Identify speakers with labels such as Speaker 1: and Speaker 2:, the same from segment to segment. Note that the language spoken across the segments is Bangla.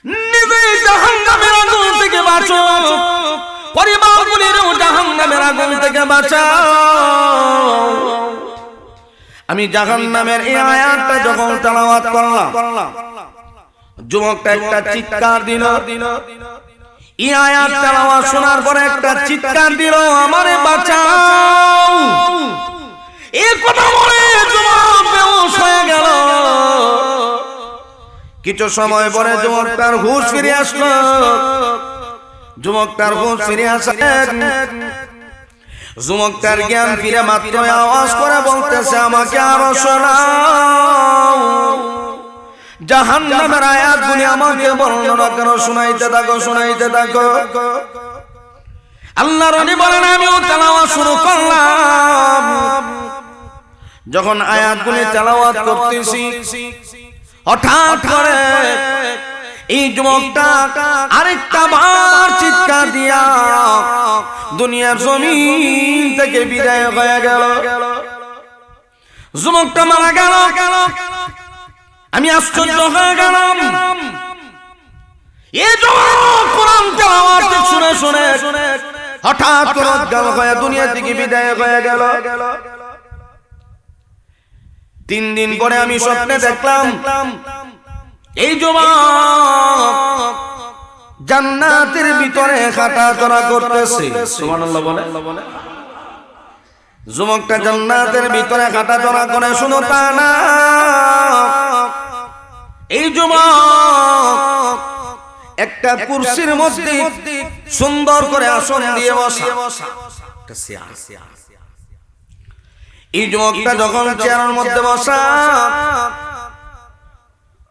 Speaker 1: নিজে জাহান্নামের আগুন থেকে বাঁচো, পরিবারগুলিরও জাহান্নামের আগুন থেকে বাঁচাও। আমি জাহান্নামের এই আয়াতটা যখন তেলাওয়াত করলাম, যুবকটা একটা চিৎকার দিল। এই আয়াত তেলাওয়াত শোনার পরে একটা চিৎকার দিল, আমারে বাঁচাও। এই কথা বলে যুবক বেহুশ হয়ে গেল। কিছু সময় পরে যুবকটার হুঁশ ফিরে আসলো। যুবকটার হুঁশ ফিরে আসেন, যুবকটার জ্ঞান ফিরে মাত্র আওয়াজ করে বলতেছে, আমাকে আরো শোনাও। জাহান্নামের আয়াতগুলি আমাকে বর্ণনা করো, শোনাইতে থাকো, শোনাইতে থাকো। আল্লাহর নবী বলেন, আমিও তেলাওয়াত শুরু করলাম। যখন আয়াতগুলি তেলাওয়াত করতেছি, হঠাৎ করে এই যুবকটা আরেকটা বার চিৎকার দিয়া দুনিয়ার জমিন থেকে বিদায় হয়ে গেল। যুবকটা মারা গেল। আমি আশ্চর্য হয়ে গেলাম। এই যুবক কোরআন তেলাওয়াত শুনে শুনে হঠাৎ করে অজ্ঞান হয়ে দুনিয়া থেকে বিদায় হয়ে গেল। 3 দিন পরে আমি স্বপ্নে দেখলাম এই যুবক জান্নাতের ভিতরে হাঁটাচলা করতেছে। সুবহানাল্লাহ বলে। যুবকটা জান্নাতের ভিতরে হাঁটাচলা করে, শুনো তা না, এই যুবক একটা কুরসির মধ্যে সুন্দর করে আসন দিয়ে বসা। এই যুবকটা যখন চেয়ারের মধ্যে বসা,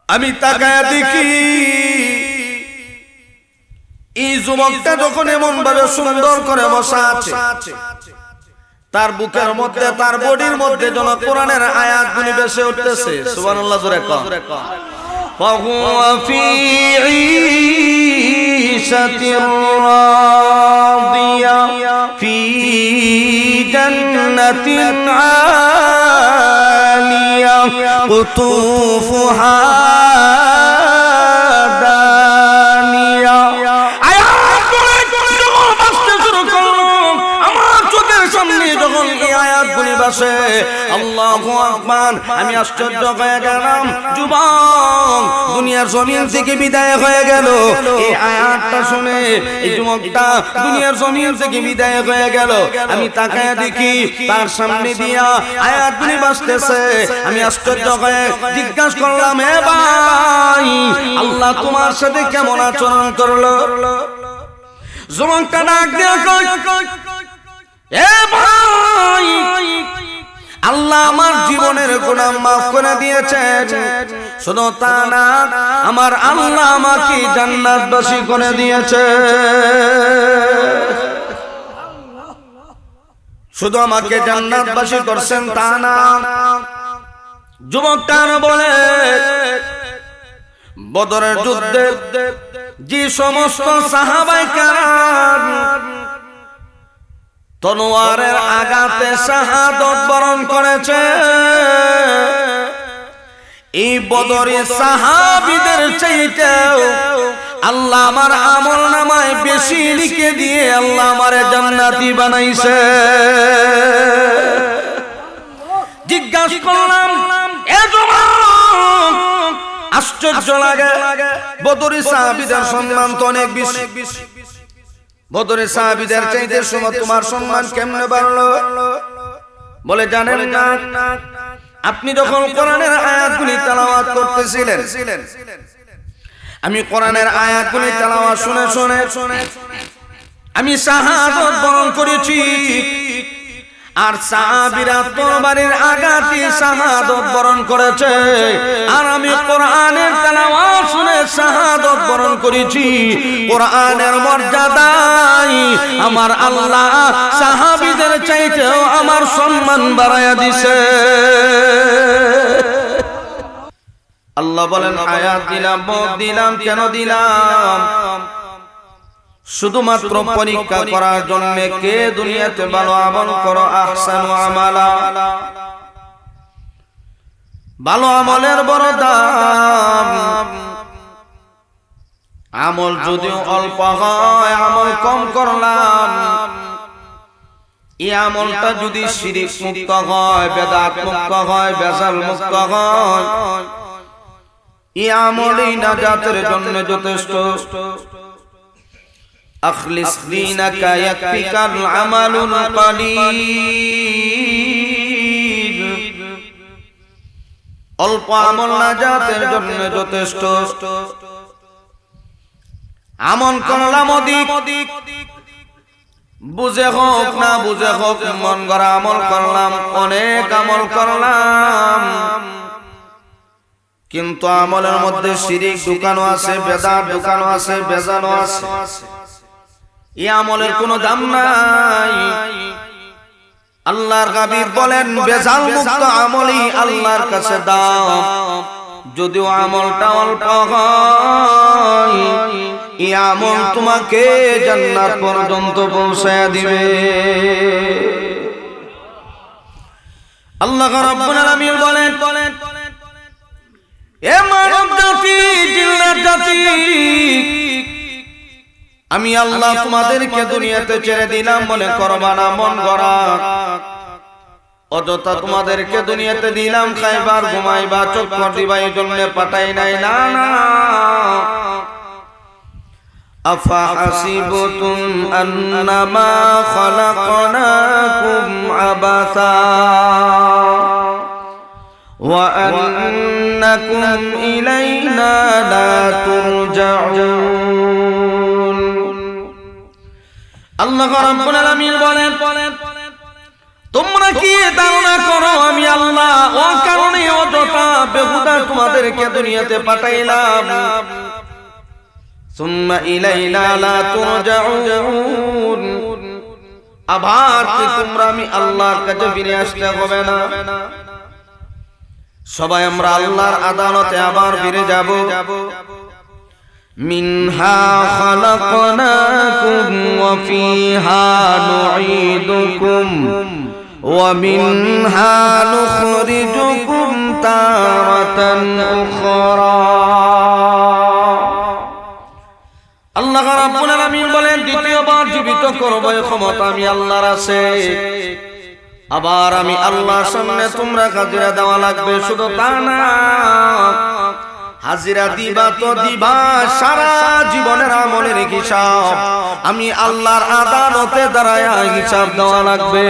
Speaker 1: আমি তাকায়া দেখি এই যুবকটা যখন এমন ভাবে সুন্দর করে বসা আছে, তার বুকের মধ্যে, তার বডির মধ্যে যেন কোরআনের আয়াতগুলি ভেসে উঠতেছে। সুবহানাল্লাহ জোরে কও। ফাহুয়া ফি ঈশাতির রাদিয়া ফি জান্নাতিন আলিয়া কুতুফুহা দানিয়া। আয়াতগুলি যখন বাজতে শুরু করলো, আমার চোখের সামনে যখন এই আয়াতগুলি বাজে, আল্লাহু আকবার, আমি আশ্চর্য হয়ে গেলাম। যুবক দুনিয়ার জমিন থেকে বিদায় হয়ে গেল। এই আয়াতটা শুনে এই যুবকটা দুনিয়ার জমিন থেকে বিদায় হয়ে গেল। আমি তাকায়া দেখি তার সামনে দিয়া আয়াতগুলি বাজতেছে। আমি আশ্চর্য হয়ে জিজ্ঞাসা করলাম, এ ভাই, আল্লাহ তোমার সাথে কেমন আচরণ করলো? যুবকটা ডাক দিয়া কয়, এ ভাই, আল্লাহ আমার জীবনের গুনাহ মাফ করে দিয়েছেন। শুধু তা না, আমার আল্লাহ আমাকে জান্নাতবাসী করে দিয়েছে। শুধু আমাকে জান্নাতবাসী করছেন তা না, যুবকটা বলে, বদরের যুদ্ধে যে সমস্ত সাহাবায়ে কেরাম তলোয়ারের আঘাতে শাহাদত বরণ করেছে, এই বদরি সাহাবীদের চাইতেও আল্লাহ আমার আমল নামায় বেশি লিখে দিয়ে আল্লাহ আমারে জান্নাতি বানাইছে। জিজ্ঞাসা করলাম, এ যুবক, আশ্চর্য লাগে, বদরি সাহাবীদের সম্মান তো অনেক বেশি। বদরের সাহাবীদের চাইতে সময় তোমার সম্মান কেমনে বাড়লো? বলে, জানেন না, আপনি যখন কোরআনের আয়াতগুলি তেলাওয়াত করতেছিলেন, আমি কোরআনের আয়াতগুলি তেলাওয়াত শুনে শুনে আমি শাহাদাত বরণ করেছি। আর সাহাবীরা তরবারির আঘাতে শাহাদাত বরণ করেছে, আর আমি কোরআনের তেলাওয়াত শুনে শাহাদাত বরণ করেছি। কোরআনের মর্যাদায় আমার আল্লাহ সাহাবীদের চাইতেও আমার সম্মান বাড়ায়া দিছে। আল্লাহ বলেন, আয়াত দিলাম, মত দিলাম, কেন দিলাম? শুধুমাত্র পরীক্ষা করার জন্য, কে দুনিয়াতে ভালো আমল করো, আহসানু আমালা, ভালো আমলের বড় দাম। আমল যদিও অল্প হয়, আমল কম করলাম, এই আমলটা যদি শিরিক মুক্ত হয়, বেদাত মুক্ত হয়, বেজাল মুক্ত হয়, এই আমলই নাজাতের জন্য যথেষ্ট। আখলিস দীনাকা ইয়াকফিকাল আমালুল কালীল, অল্প আমল নাজাতের জন্য যথেষ্ট। আমল করলাম অধিক, বুঝে হোক না বুঝে হোক, মন গড়া আমল করলাম, অনেক আমল করলাম, কিন্তু আমলের মধ্যে শিরিক ঢুকানো আছে, বেদাত ঢুকানো আছে, বেজানো আছে, এই আমলের কোনো দাম নাই। আল্লাহর হাবিব বলেন বেজাল মুক্ত আমলই আল্লাহর কাছে দাম। যদিও আমলটা অল্প হয়, এই আমল তোমাকে জান্নাত পর্যন্ত পৌঁছায়া দিবে। আল্লাহ রাব্বুল আলামিন বলেন, এ মানব জাতি, জিন্নাত জাতি, আমি আল্লাহ তোমাদেরকে দুনিয়াতে ছেড়ে দিলাম মনে করবা না, মন গড়া অযথা তোমাদেরকে দুনিয়াতে দিলাম খাইবার, ঘুমাইবা, চক্কর দিবা, এই জন্য পাঠাই নাই। না না, আফা হাসিবতুম আন্নামা খালাকনাকুম আবাসা ওয়া আন্নাকুম ইলাইনা লা তুরজাউন। আল্লাহ রাব্বুল আলামিন বলেন, তোমরা কি ধারণা করো আমি আল্লাহ ও কারণে অযথা বেহুদা তোমাদেরকে দুনিয়াতে পাঠাইলাম, সুম্মা ইলাইনা লা তুরজাউন, আবার কি তোমরা আমি আল্লাহর কাছে ফিরে আসতে হবে না? সবাই আমরা আল্লাহর আদালতে আবার ফিরে যাব। মিনহা খালাকনাকুম ওয়া ফিহা নুঈদুকুম ওয়া মিনহা নুখরিজুকুম তারাতান উখরা। আল্লাহ রাব্বুল আলামিন বলেন, দ্বিতীয়বার জীবিত করব এই ক্ষমতা আমি আল্লাহর আছে। আবার আমি আল্লাহর সামনে তোমরা হাজিরা দেওয়া লাগবে। শুধু তা না, হাজিরা দিবা তো দিবা, সারা জীবনের আমলের হিসাব আমি আল্লাহর আদালতে দাঁড়ায়া হিসাব দেওয়া লাগবে।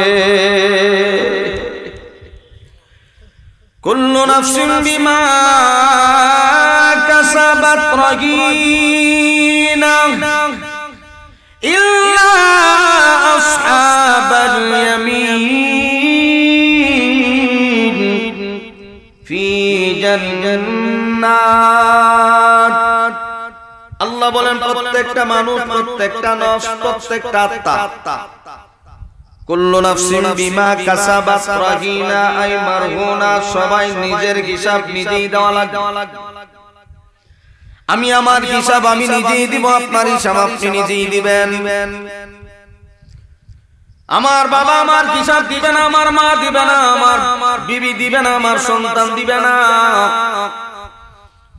Speaker 1: কুল্লু নাফসিন বিমা কাসাবাত রাহিনা ইল্লা আসহাবাল ইয়ামিন ফি জান্নাত। আল্লাহ বলেন প্রত্যেকটা মানুষ, প্রত্যেকটা নফস, প্রত্যেকটা আত্মা, কুল্লু নাফসিন বিমা কাসাবাত রাহিনা আই মারহুনা, সবাই নিজের হিসাব নিজেই দেওয়া লাগবে। আমি আমার হিসাব আমি নিজেই দিব, আপনার হিসাব আপনি নিজেই দিবেন। আমার বাবা আমার হিসাব দিবে না, আমার মা দিবে না, আমার বিবি দিবে না, আমার সন্তান দিবে না।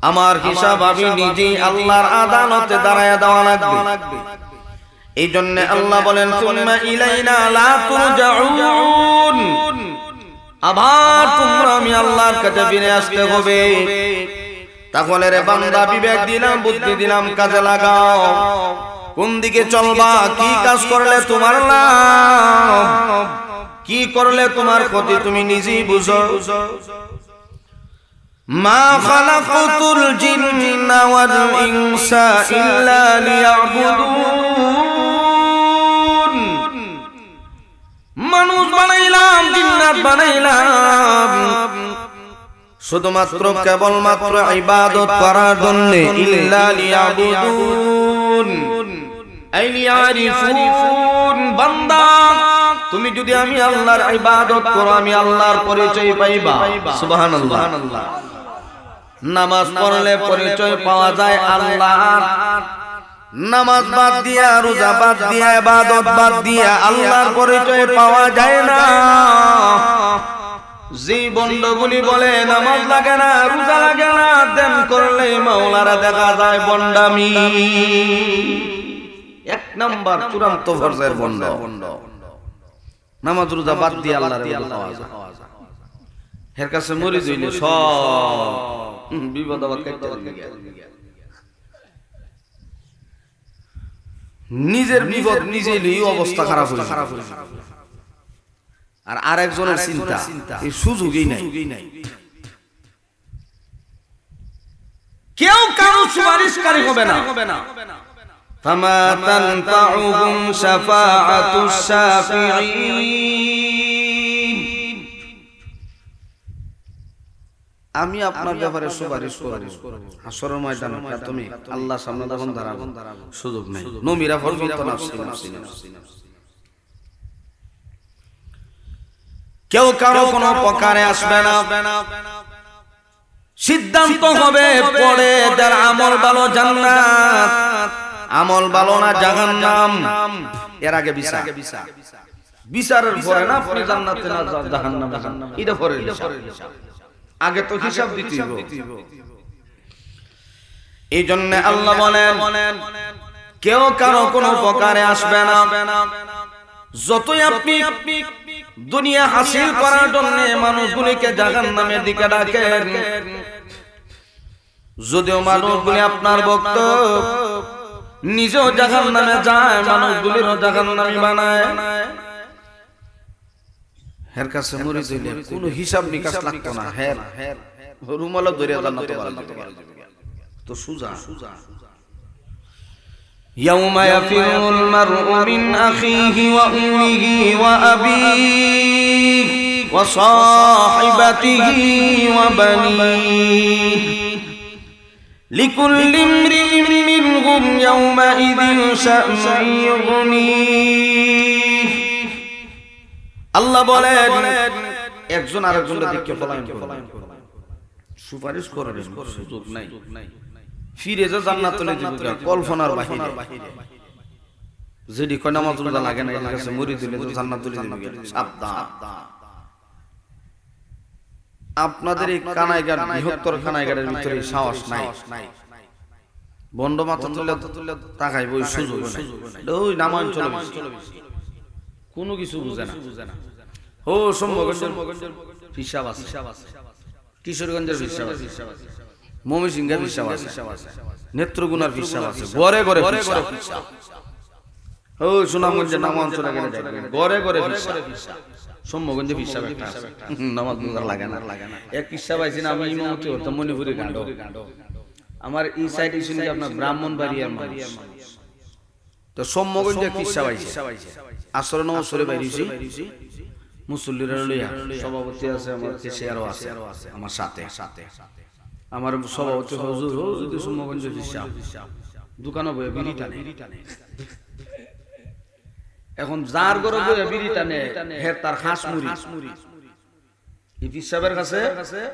Speaker 1: আমার হিসাব আমি নিজেই আল্লাহর আদালতে দাঁড়ায়া দেওয়া লাগবে। এই জন্য আল্লাহ বলেন, সুম্মা ইলাইনা লা তুরজাউন, আবার তোমরা আমি আল্লাহর কাছে ফিরে আসতে হবে। তাহলে রে বান্দা, বিবেক দিলাম, বুদ্ধি দিলাম, কাজে লাগাও। কোন দিকে চলবা, কি কাজ করলে তোমার লাভ, কি করলে তোমার ক্ষতি, তুমি নিজেই বুঝো। মা খালাকাতুল জিন্না ওয়াল ইনসা ইল্লা লিয়াবুদুন, মানুষ বানাইলাম, জিন্নাত বানাইলাম শুধুমাত্র কেবলমাত্র ইবাদত করার জন্য। ইল্লা লিয়াবুদুন আই লিয়ারিফুন, বান্দা তুমি যদি আমি আল্লাহর ইবাদত করো, আমি আল্লাহর পরিচয় পাইবা। সুবহানাল্লাহ। নামাজ পড়লে পরিচয় পাওয়া যায় আল্লাহর। নামাজ বাদ দিয়া, রোজা বাদ দিয়া, ইবাদত বাদ দিয়া আল্লাহর পরিচয় পাওয়া যায় না। যে বন্ডগুলি বলে নামাজ লাগে না, রোজা লাগে না, দেন করলে মাওলারা দেখা যায় বন্ডামি। এক নাম্বার চূড়ান্ত পর্যায়ের বন্ড। নামাজ রোজা বাদ দিয়ে আল্লাহর এর কাছে মরি যাইলে সব বিপদ আবার কাটতে নিজের বিপদ নিজে লই অবস্থা খারাপ হয়ে আর আরেকজনের চিন্তা এই সুযোগই নাই। কেউ কারো সুপারিশকারী হবে না। ফামা তানফাউহুম শাফাআতুশ শাফিঈন। আমি আপনার ব্যাপারে সুপারিশ করব হাসরের ময়দানে, তুমি আল্লাহর সামনে যখন দাঁড়াবেন সুযোগ নাই। নবীরা পর্যন্ত নাফসি নাফসি নাফসি। কেউ কারো কোনো প্রকারে আসবে না। সিদ্ধান্ত হবে পরে যার আমল ভালো জান্নাত, আমল ভালো না জাহান্নাম। এর আগে বিচার, বিচারের পরে না আপনি জান্নাতে না জাহান্নামে, এটা পরে বিচার। আগে তো হিসাব দিতে হবে। এই জন্য আল্লাহ বলেন কেউ কারো কোনো প্রকারে আসবে না। যতই আপনি দুনিয়া হাসিল করার জন্য মানুষগুলিকে জাহান্নামের দিকে ডাকেন, যদিও মানুষগুলি আপনার ভক্ত, নিজেও জাহান্নামে যায়, মানুষগুলিরও জাহান্নামী বানায়। হের কাছে মরে যাইলে কোনো হিসাব নিকাশ লাগতো না। হের রুমালও ধরিয়া জান্নাতে পারে তো সুজা। يوم يفر المرء من أخيه وأمه وأبيه وصاحبته وبنيه لكل امرئ منهم يومئذ شأن يغنيه। আল্লাহ বলেন একজন আরেকজনের দিকে পলায়ন করবে, সুপারিশ করবে, সুযোগ নাই। ফিরে যে জান্নাতে চলে যাবে কল্পনার বাহিরে। যেদি কয় নামাজ রোজা লাগে না, এর কাছে মরি দিলে তো জান্নাত চলে যাবে। সাবধান, আপনাদের এই কানাইগার, বৃহত্তর কানাইগারের ভিতরে সাহস নাই। বন্ড মাথা তুলে তাকাইব, ওই সুযোগ নাই। ওই নামাজ চলে কোনো কিছু বুঝে না। ও সম্ভবগঞ্জের হিসাব আছে, কিশোরগঞ্জের হিসাব আছে, ময়মনসিংহের হিসাব আছে, নেত্রকোনার হিসাব আছে, ঘরে ঘরে হিসাব। ও সুনামগঞ্জের নাম অঞ্চলে গেলে ঘরে ঘরে হিসাব। সম্ভবগঞ্জের হিসাব একটা আছে, নামাজ রোজা লাগে না। এক হিসাব আছে না, আমি ইমামতি হতাম মণিপুরে গাঁডো। আমার এই সাইডে শুনি আপনার ব্রাহ্মণবাড়িয়ার মানুষ। তো সম্ভবগঞ্জের হিসাব আছে, আসরে নমস্কারে বাইরেছি মুসল্লিরা লইয়া সভাপতি আছে, আমার কেশিয়ারও আছে আমার সাথে। আমার সভাপতি হুজুর যদি সুমগঞ্জের হিসাব, দোকানে বয়ে বিড়ি টানে। এখন যার ঘরে বয়ে বিড়ি টানে হে তার হাঁসমুড়ি, এই হিসাবের কাছে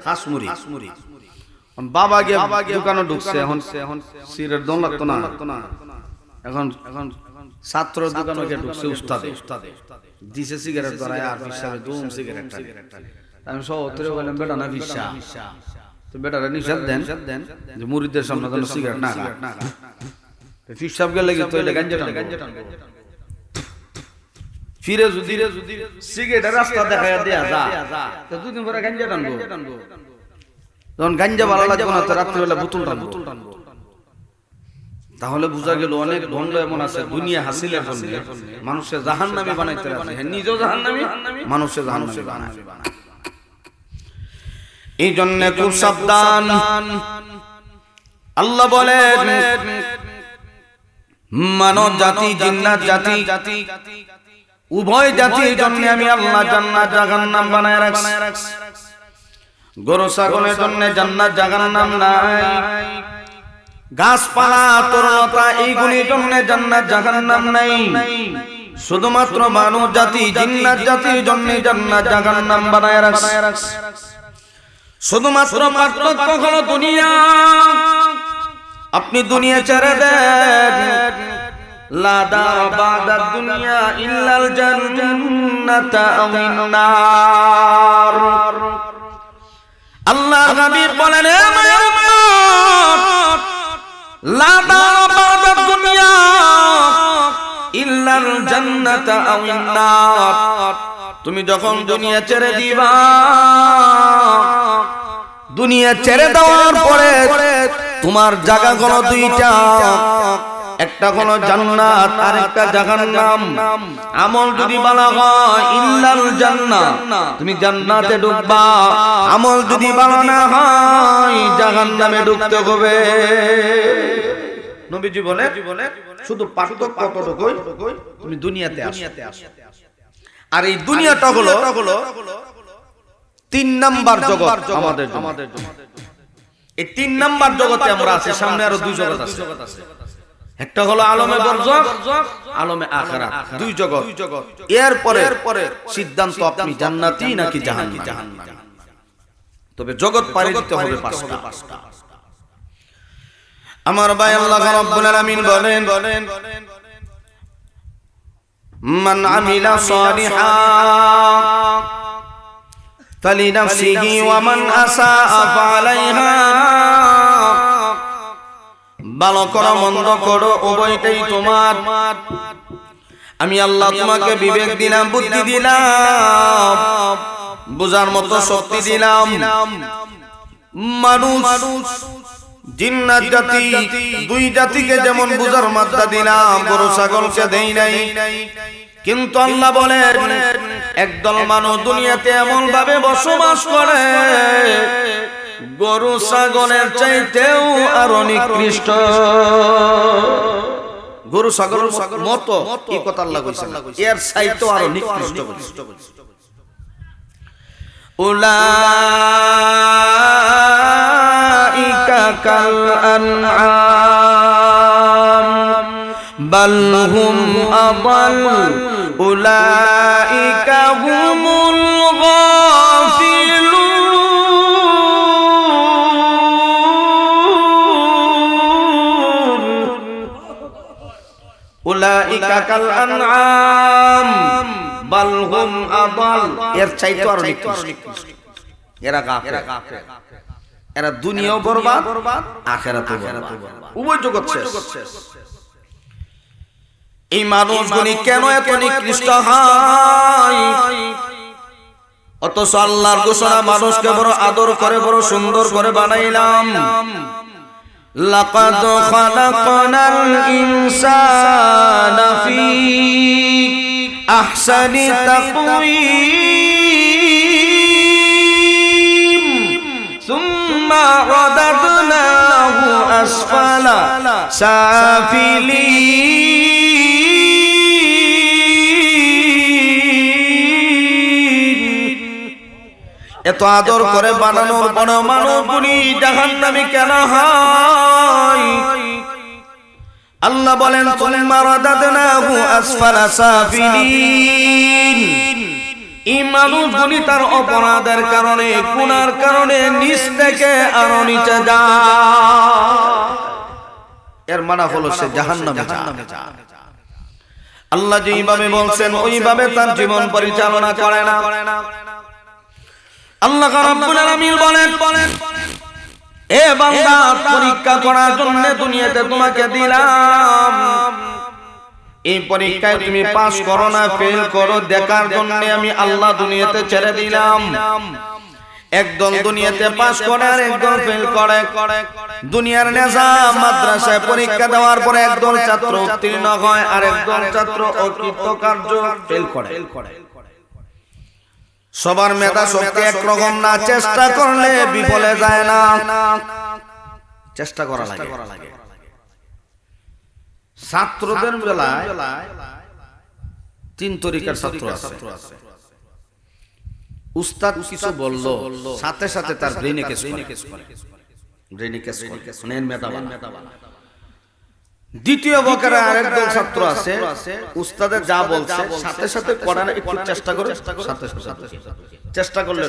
Speaker 1: হাঁসমুড়ি। বাবা গিয়ে দোকানে ঢুকছে, এখন সিগারেট দম লাগতো না। এখন ছাত্র দোকানে গিয়ে ঢুকছে উস্তাদে, দিছে সিগারেট ধরায় আর হিসাবে দুম সিগারেট টানে। আমি সভাপতি বললাম বেটা না ভিসা, তো বেটারা নিষেধ দেন যে মুরিদদের সামনে যেন সিগারেট না খায়। হিসাব গেলে তো এটা গাঞ্জা টানবো। ফিরে যদি সিগারেটের রাস্তা দেখায় দেয়া যা, তো দুদিন পরে গাঞ্জা টানবো। যখন গাঞ্জা ভালো লাগবে না, তো রাত্রিবেলা বোতল টানবো। তাহলে বোঝা গেল অনেক ভণ্ড এমন আছে দুনিয়া হাসিলের জন্য মানুষের জাহান্নামী বানাইতে আছে। হ্যাঁ, নিজেও জাহান্নামী, মানুষের জাহান্নামী বানায়। এই জন্য খুব সাবধান। আল্লাহ বলেন মানব জাতি জিন্নাত জাতি উভয় জাতির জন্য আমি আল্লাহ জান্নাত জাহান্নাম বানায় রাখছি। গরু ছাগলের জন্য জান্নাত জাহান্নাম নাই। গাছপালা তরুণতা এইগুলির জন্য জান্নাত জাহান্নাম নাই। শুধুমাত্র মানব জাতি জিন্নাত জাতির জন্য জান্নাত জাহান্নাম বানায় রাখছি। শুধুমাত্র পার্থক্য হলো দুনিয়া। আপনি দুনিয়া ছেড়ে দেন, লা দারা বাদাদ দুনিয়া ইল্লাল জান্নাতা আওয়ান নার। আল্লাহর নবী বলেন, হে মায়ের উম্মত, লা দারা বাদাদ দুনিয়া ইল্লাল জান্নাতা আওয়ান নার। তুমি যখন দুনিয়া ছেড়ে দিবা, দুনিয়া ছেড়ে দেওয়ার পরে তোমার জায়গা হলো দুইটা, একটা হলো জান্নাত আর একটা জাহান্নাম। আমল যদি ভালো হয় ইল্লাল জান্নাত, তুমি জান্নাতে ঢুকবা। আমল যদি ভালো না হয় জাহান্নামে ঢুকতে হবে। নবীজি বলে শুধু পার্থক্য কতটুকুই, তুমি দুনিয়াতে আসো। আর এই দুনিয়াটা হলো 3 নাম্বার জগৎ আমাদের জন্য। এই 3 নাম্বার জগতে আমরা আছি, সামনে আরো 2 জগৎ আছে। একটা হলো আলমে বরজখ, আলমে আখিরাত, 2 জগৎ। এরপরে সিদ্ধান্ত আপনি জান্নাতি নাকি জাহান্নামী। তবে জগৎ পাড়ি দিতে হবে 5টা। আমার ভাই আল্লাহ রাব্বুল আলামিন বলেন, মান আমিলা সালিহান ফালিনাফসিহি ওয়া মান আসাআ ফালাইহা। ভালো করো মন্দ করো উভয়টাই তোমার। আমি আল্লাহ তোমাকে বিবেক দিলাম, বুদ্ধি দিলাম, বুঝার মতো শক্তি দিলাম। মানুষ জিন্নাত জাতি, 2 জাতিকে যেমন বুঝার মাত্রা দিলাম, গরু ছাগলকে দেই নাই। কিন্তু আল্লাহ বলেন, একদল মানুষ দুনিয়াতে এমন ভাবে বসবাস করে গরু ছাগলের চাইতেও আরো নিকৃষ্ট। গরু ছাগলের মতো এই কথা আল্লাহ কইছেন, এর চাইতেও আরো নিকৃষ্ট। উলাইকা কাল আনআম বাল হুম আদাল উলাইকা হুমুল গাফিলুন। উলাইকা কাল আনআম বাল হুম আদাল, এর চাইতে আরো নিকৃষ্ট। এরা কাফের, এরা দুনিয়াও বরবাদ, আখিরাতও বরবাদ, উভয় জগৎ শেষ। এই মানুষগুলি কেন এত নিকৃষ্ট হয়? অথচ আল্লাহর ঘোষণা, মানুষকে বড় আদর করে, বড় সুন্দর করে বানাইলাম। লাকাদ খালাকনাল ইনসানা ফি আহসানি তাকওয়িম সুম্মা রাদাদনাহু আসফালা সাফিলিন। এত আদর করে বানানোর পর মানুষগুলি জাহান্নামী কেন হয়? আল্লাহ বলেন, সুম্মা রাদাদনাহু আসফালা সাফিলিন। এই মানুষগুলি তার অপরাধের কারণে, গুনার কারণে নিচ থেকে আরো নিচে যায়। এর মানে হলো সে জাহান্নামে যায়। আল্লাহ যেইভাবে বলছেন ওইভাবে তার জীবন পরিচালনা করে না। আল্লাহ রাব্বুল আলামিন বলেন, এ বান্দা, পরীক্ষা করার জন্য দুনিয়াতে তোমাকে দিলাম। এই পরীক্ষায় তুমি পাস করো না ফেল করো দেখার জন্য আমি আল্লাহ দুনিয়াতে ছেড়ে দিলাম। একদল দুনিয়াতে পাস করে আর একদল ফেল করে। দুনিয়ার নিজাম মাদ্রাসায় পরীক্ষা দেওয়ার পরে একদল ছাত্র উত্তীর্ণ হয় আর একদল ছাত্র অকৃতকার্য ফেল করে। সবার মেধা শক্তি একরকম না, চেষ্টা করলে বিফলে যায় না, চেষ্টা করা লাগে। ছাত্রদের বেলায় 3 তরিকার ছাত্র আছে। উস্তাদ কিছু বলল, সাথে সাথে তার ব্রেইনে কেস করে। দ্বিতীয় বকেরা আরেকদল ছাত্র আছে, উস্তাদের যা বলছে সাথে সাথে করার একটু চেষ্টা করে, চেষ্টা করলে।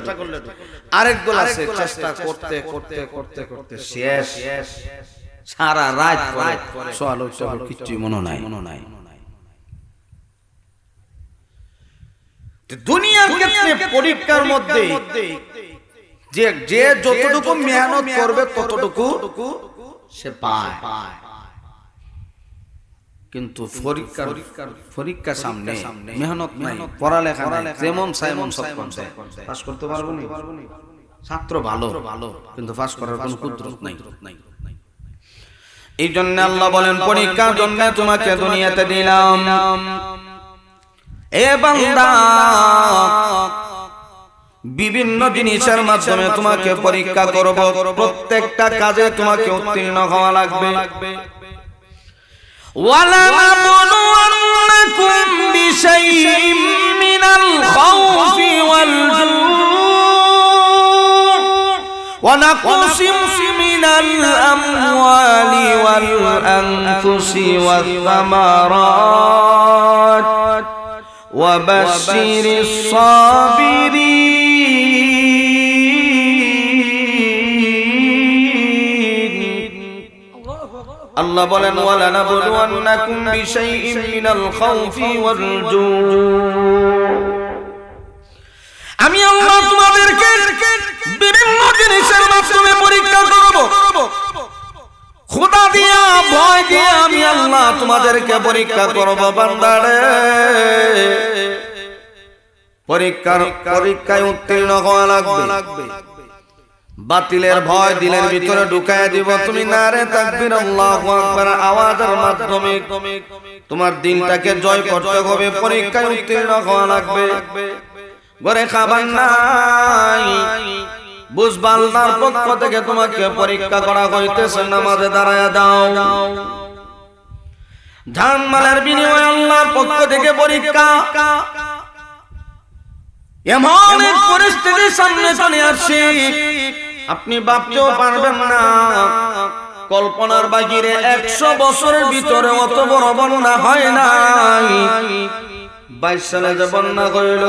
Speaker 1: আরেক দল আছে চেষ্টা করতে করতে করতে করতে শেষ, সারা রাত পরে সোয়াল কিচ্ছু মনে নাই। দুনিয়ার ক্ষেত্রে পরীক্ষার মধ্যে যে যতটুকু মেহনত করবে ততটুকু সে পায়, কিন্তু পরীক্ষার সামনে মেহনত নাই, পড়ালেখা নাই, যেমন সাইমন সব পাস করতে পারবো না। ছাত্র ভালো কিন্তু পাস করার কোনো কুদরত নাই। এই জন্য আল্লাহ বলেন পরীক্ষার জন্য তোমাকে দুনিয়াতে দিলাম। এ বান্দা, বিভিন্ন জিনিসের মাধ্যমে তোমাকে পরীক্ষা করব, প্রত্যেকটা কাজে তোমাকে উত্তীর্ণ হওয়া লাগবে। وَلَنَبْلُوَنَّكُمْ بِشَيْءٍ مِّنَ الْخَوْفِ وَالْجُوعِ وَنَقْصٍ مِّنَ الْأَمْوَالِ وَالْأَنفُسِ وَالثَّمَرَاتِ وَبَشِّرِ الصَّابِرِينَ। আল্লাহ বলেন ওয়ালানাবলুওয়ান্নাকুম বিশাইইন মিনাল খাউফি ওয়াল জু', আমি আল্লাহ তোমাদেরকে বিভিন্ন জিনিসের মাধ্যমে পরীক্ষা করব। খোদা দিয়া ভয় দিয়া আমি আল্লাহ তোমাদেরকে পরীক্ষা করব। বান্দারে, পরীক্ষায় উত্তীর্ণ হওয়া লাগবে। বাতিলের ভয় দিলের ভিতরে ঢুকায় দিব, তুমি নারে তাকবীর আল্লাহু আকবার আওয়াজের মাধ্যমে তোমার দিনটাকে জয় করতে হবে, পরীক্ষায় উত্তীর্ণ হওয়া লাগবে। ঘরে খাবার নাই, বুঝবা আল্লাহর পক্ষ থেকে তোমাকে পরীক্ষা করা হইতেছে, নামাজে দাঁড়ায়া দাও। জানমালের বিনিময়ে আল্লাহর পক্ষ থেকে পরীক্ষা। এমন এক পরিস্থিতির সামনে চলে আসছে আপনি ভাবতেও পারবেন না। কল্পনার বাহিরে 100 বছরের ভিতরে অত বড় বন্যা হয় নাই। 22 সালে যে বন্যা হইল,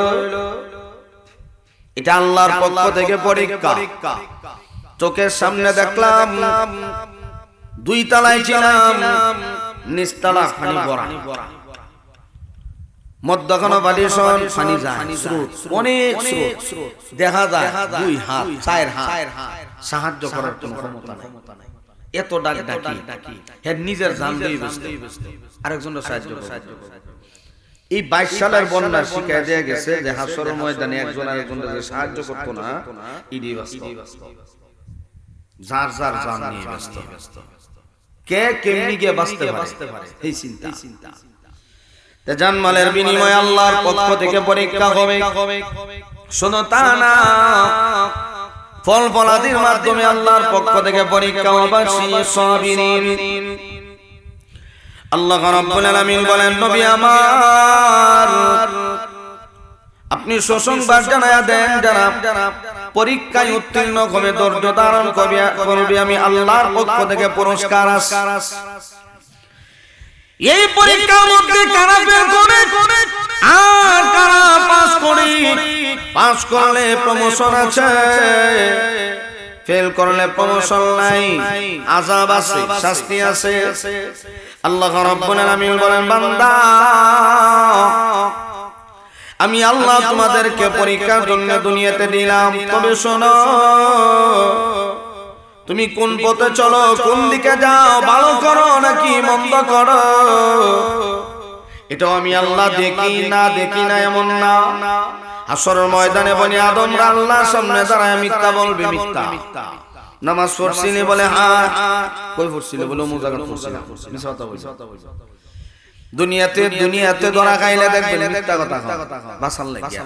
Speaker 1: এটা আল্লাহর পক্ষ থেকে পরীক্ষা। চোখের সামনে দেখলাম, 2 তলায় ছিলাম, নিচতলা পানি ভরা, মধ্যখানে বালিশন, পানি যায়, স্রোত, অনেক স্রোত, দেখা যায় 2 হাত 4 হাত, সাহায্য করার কোনো ক্ষমতা নাই। এত ডাক ডাকি হের নিজের জান দিয়ে ব্যস্ত, আরেকজনের সাহায্য করে। এই 22 সালের বন্যা শিখায় দেয়া গেছে যে হাসরের ময়দানে একজন আরেকজনের যে সাহায্য করতো না, ইডি বাস্তব, যার জান নিয়ে ব্যস্ত। কে কেমনি গিয়ে বাঁচতে পারে এই চিন্তা। জানমালের বিনিময়ে আল্লাহর পক্ষ থেকে পরীক্ষা হবে। শোনো, তা না, ফল ফলাদির মাধ্যমে আল্লাহর পক্ষ থেকে পরীক্ষা হবে। সাবিরিন, আল্লাহ রাব্বুল আলামিন বলেন, নবী আমার, আপনি সুসংবাদ জানায়া দেন, যারা পরীক্ষায় উত্তীর্ণ হবে, ধৈর্য ধারণ করবে, আমি আল্লাহর পক্ষ থেকে পুরস্কার আছে। এই পরীক্ষার মধ্যে কারা ফেল করে আর কারা পাস করে? পাস করলে প্রমোশন আছে, ফেল করলে প্রমোশন নাই, আযাব আছে, শাস্তি আছে। আল্লাহ রাব্বুল আলামিন বলেন, বান্দা, আমি আল্লাহ তোমাদেরকে পরীক্ষার জন্য দুনিয়াতে দিলাম, তবে শোনো, তুমি কোন পথে চলো, কোন দিকে যাও, ভালো করো নাকি মন্দ করো, এটাও আমি আল্লাহ দেখি না এমন না। হাসরের ময়দানে বনি আদমরা আল্লাহর সামনে দাঁড়ায় মিথ্যা বলবে, মিথ্যা। নামাজ পড়ছিলি বলে হ্যাঁ, কই পড়ছিলি বলে মুজাগাত পড়ছিলাম, মিথ্যা কথা বলছি। দুনিয়াতে ধরা খাইলে দেখবেন মিথ্যা কথা বাসাল লাগিয়া।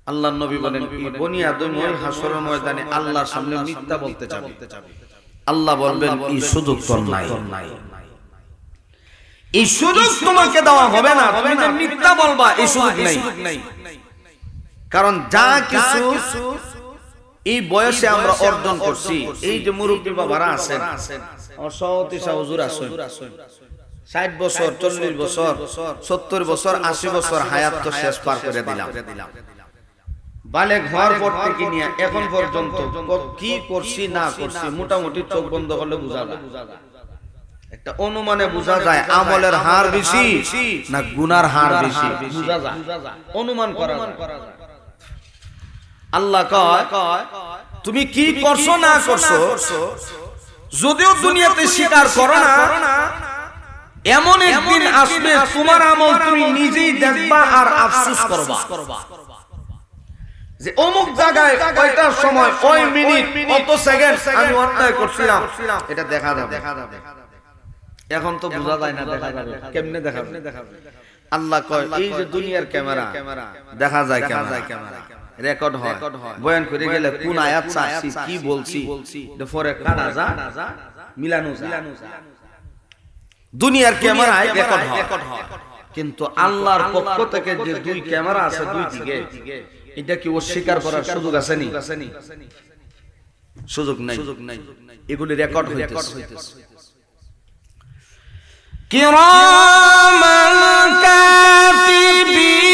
Speaker 1: আল্লাহর নবী বলেন, বনি আদম ওই হাসরের ময়দানে আল্লাহর সামনে মিথ্যা বলতে যাবে, আল্লাহ বলবেন, এই সুযোগ তোর নাই, এই সুযোগ তোমাকে দেওয়া হবে না, তুমি যে মিথ্যা বলবা এই সুযোগ নাই। কারণ যা কিছু এই বয়সে আমরা অর্জন করছি, এই যে মুরব্বী বাবারা আছেন, আমার সহতিসা হুজুর আছেন, 60 বছর, 40 বছর, 70 বছর, 80 বছর হায়াত তো শেষ পার করে দিলাম। বালেগ হওয়ার পর থেকে নিয়ে এখন পর্যন্ত কি করছি না করছি মোটামুটি চোখ বন্ধ করলে বোঝা যায়, একটা অনুমানে বোঝা যায় আমলের হার বেশি না গুনার হার বেশি, বোঝা যায়, অনুমান করা যায়। আল্লাহ কয় তুমি কি করছো না করছো, যদিও দুনিয়াতে স্বীকার করো না, এমন একদিন আসবে তোমার আমল তুমি নিজেই দেখবা আর আফসোস করবা যে অমুক জায়গায় কয়টার সময় ওই মিনিট কত সেকেন্ড আমি অন্যায় করছিলাম, এটা দেখা যাবে। এখন তো বোঝা যায় না, দেখা যাবে কেমনে দেখা যাবে? আল্লাহ কয় এই যে দুনিয়ার ক্যামেরা দেখা যায়, ক্যামেরা রেকর্ড হয়, বয়ান করে গেলে কোন আয়াত চাচ্ছি কি বলছি পরে কাটা যা মিলানো যায়, দুনিয়ার ক্যামেরায় রেকর্ড হয়। কিন্তু আল্লাহর পক্ষ থেকে যে দুই ক্যামেরা আছে দুই দিকে, এটা কি অস্বীকার করার সুযোগ আছে নি? সুযোগ নাই, এগুলি রেকর্ড হইতেছে। কিরামান কাতিবিন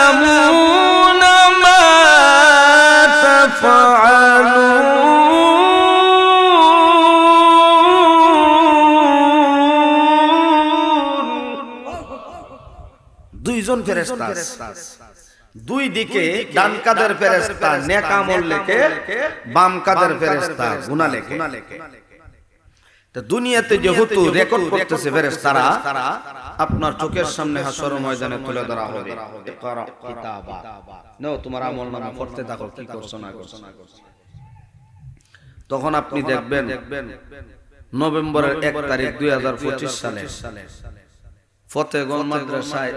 Speaker 1: ইয়ালামুনা মা তাফআলুন। দুইজন ফেরেশতা, দুই দিকে ডান কাদের ফেরেশতা নেক আমল লেখে, বাম কাদের ফেরেশতা গুনাহ লেখে। তো দুনিয়াতে যেহেতু রেকর্ড করতেছে ফেরেশতারা, আপনার চোখের সামনে হাসর ময়দানে তুলে ধরা হবে, ইকরা কিতাবা, নাও তোমার আমলনামা পড়তে থাকো কি করছো না করছো। তখন আপনি দেখবেন নভেম্বরের 1 তারিখ 2025 সালে ফতেগঞ্জ মাদ্রাসায়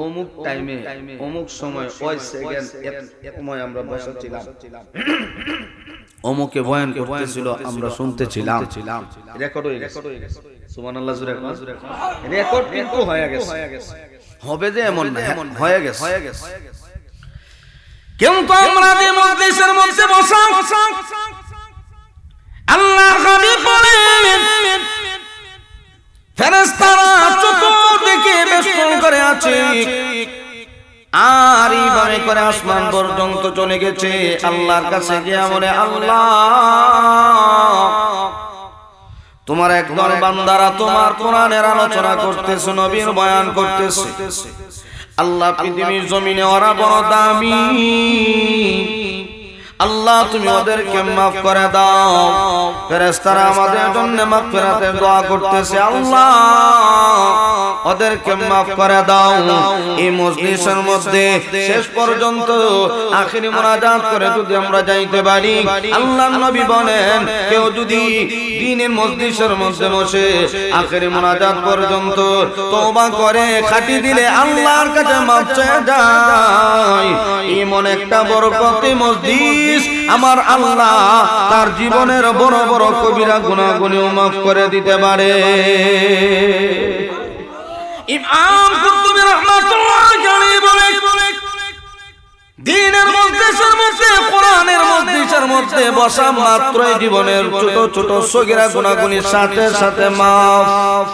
Speaker 1: অমুক টাইমে অমুক সময় ওই সেকেন্ড সময় আমরা বসেছিলাম, অমুকে বয়ান করতেছিল, আমরা শুনতেছিলাম, রেকর্ড হয়ে গেছে। সুবহানাল্লাহ, জোরে রেকর্ড কিন্তু হয়ে গেছে, হবে যে এমন না, হয়ে গেছে। কিন্তু আমরা যে মজলিসের মধ্যে বসা আল্লাহ হাবিব বলেন ফেরেশতারা চতুর্দিকে বেষ্টন করে আছে, আর এইভাবে করে আসমান পর্যন্ত চলে গেছে। আল্লাহর কাছে গিয়ে বলে, আল্লাহ তোমার একদল বান্দারা তোমার কোরআনের আলোচনা করতেছে, নবীর বয়ান করতেছে। আল্লাহ পৃথিবীর জমিনে ওরা বড় দামি, আল্লাহ তুমি ওদেরকে মাফ করে দাও। ফেরেশতারা আমাদের জন্য মাগফিরাতের দোয়া করতেছে, আল্লাহ ওদেরকে মাফ করে দাও। এই মজলিসের মধ্যে শেষ পর্যন্ত আখিরি মুনাজাত করে যদি আমরা যাইতে পারি, আল্লাহর নবী বলেন কেউ যদি দ্বীনের মজলিসের মধ্যে বসে আখিরি মুনাজাত পর্যন্ত তওবা করে খাটি দিলে আল্লাহর কাছে মাফ চেয়ে যায়। এমন একটা বরকতি মজলিস আমার আল্লাহ তার জীবনের বড় বড় কবিরা গুনাহগুলিও মাফ করে দিতে পারে। ইমাম কুরতুবী রাহমাতুল্লাহ আলাইহি বলে দ্বীনের মজলিসের মধ্যে কোরআনের মজলিসের মধ্যে বসা মাত্রই জীবনের ছোট ছোট সগীরা গুনাহগুলির সাথে সাথে মাফ।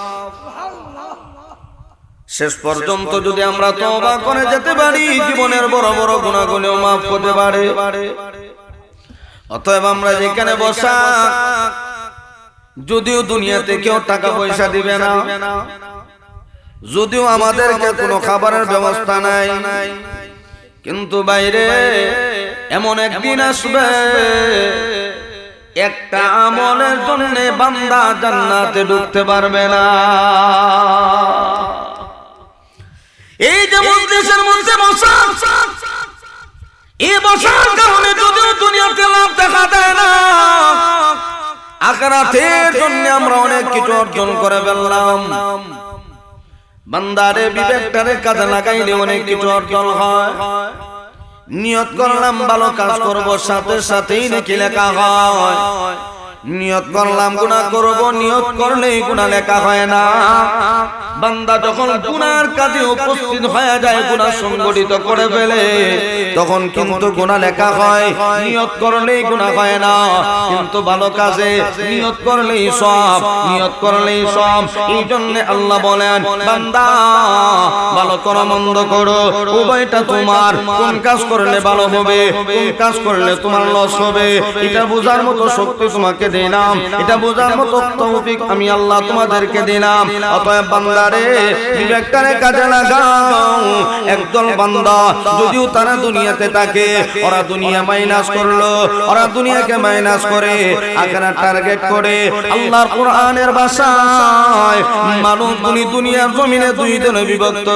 Speaker 1: শেষ পর্যন্ত যদি আমরা তওবা করে যেতে পারি, জীবনের বড় বড় গুনাহগুলিও মাফ করতে পারে। অতএব আমরা যেখানে বসা, যদিও দুনিয়াতে কেউ টাকা পয়সা দিবে না, যদিও আমাদেরকে কোনো খাবারের ব্যবস্থা নাই, কিন্তু বাইরে এমন একদিন আসবে একটা আমলের জন্য বান্দা জান্নাতে ঢুকতে পারবে না। এই যে মজলিসের মধ্যে বসা, এই বসার কারণে যদিও দুনিয়াতে লাভ দেখা দেয় না, আখিরাতের জন্য আমরা অনেক কিছু অর্জন করে ফেললাম। বান্দারে বিবেকটারে কাজে লাগাইলে অনেক কিছু অর্জন হয়। নিয়ত করলাম ভালো কাজ করব, সাথে সাথেই নাকি লেখা হয়। নিয়ত করলাম গুনাহ করব, নিয়ত করলেই গুনাহ লেখা হয় না। বান্দা যখন গুনার কাজে উপস্থিত হয়ে যায়, গুনাহ সংগঠিত করে ফেলে, তখন কিন্তু গুনাহ লেখা হয়। নিয়ত করলেই গুনাহ হয় না, কিন্তু ভালো কাজে নিয়ত করলেই সওয়াব, নিয়ত করলেই সওয়াব। এই জন্য আল্লাহ বলেন, বান্দা ভালো করো মন্দ করো উভয়টা তোমার, কোন কাজ করলে ভালো হবে, কোন কাজ করলে তোমার লস হবে, এটা বোঝার মতো শক্তি তোমাকে দিলাম, এটা বোঝার মতো তৌফিক আমি আল্লাহ তোমাদেরকে দিলাম। অতএব বান্দারে বিবেকটারে কাজে লাগাও। একদল বান্দা যদিও তারা দুনিয়াতে থাকে, ওরা দুনিয়া মাইনাস করলো, ওরা দুনিয়াকে মাইনাস করে আখিরাত টার্গেট করে। আল্লাহর কোরআনের ভাষায় মানুষ দুনিয়ার জমিনে দুই দলে বিভক্ত,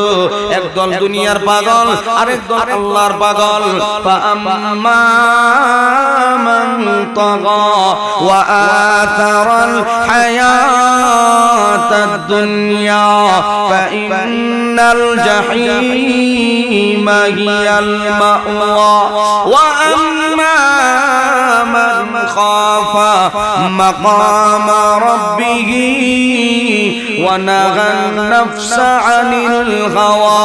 Speaker 1: একদল দুনিয়ার পাগল, আরেকদল আল্লাহর পাগল। ফাআম্মা মান তাগা ওয়া আতারাল হায়াতাদ দুনিয়া ফাইন্নাল জাহিমা হিয়াল মাওয়া ওয়া আম্মা মান খাফা মাকামা রাব্বিহি ওয়া নাহান নাফসা আনিল হাওয়া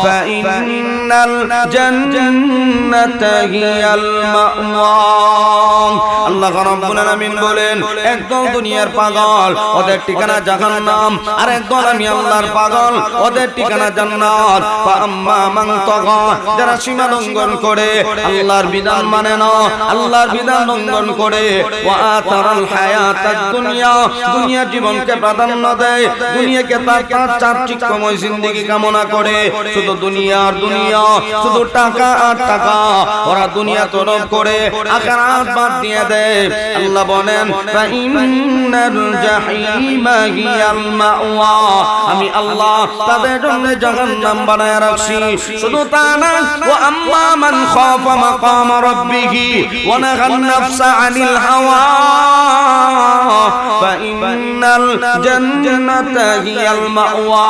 Speaker 1: ফাইন্নাল জান্নাতা হিয়াল মাওয়া। আল্লাহ রাব্বুল আলামিন বলেন, একদল দুনিয়ার পাগল, ওদের ঠিকানা জাহান্নাম, আর একদল আমি আল্লাহর পাগল, ওদের ঠিকানা জান্নাত। ফাআম্মা মান তাগা, যারা সীমা লঙ্ঘন করে, আল্লাহর বিধান মানে না, আল্লাহর বিধান লঙ্ঘন করে, ওয়া আতারাল হায়াতাদ দুনিয়া, দুনিয়ার জীবনকে প্রাধান্য দেয়, দুনিয়াকে তার চাকচিক্যময় জিন্দেগি কামনা করে, শুধু দুনিয়ার দুনিয়া, শুধু টাকা আর টাকা, ওরা দুনিয়া তলব করে আখিরাত বাদ দিয়ে দেয়। আল্লাহ বলেন, ফাইন্নাল জাহিমা হিয়াল মাওয়া, আমি আল্লাহ তাদের জন্য জাহান্নাম বানায় রাখছি। শুধু তা না, ওয়া আম্মা মান খাফা মাকাম রাব্বিহি ওয়া নাহান নাফসা আনিল হাওয়া ফাইন্নাল জান্নাতা হিয়াল মাওয়া।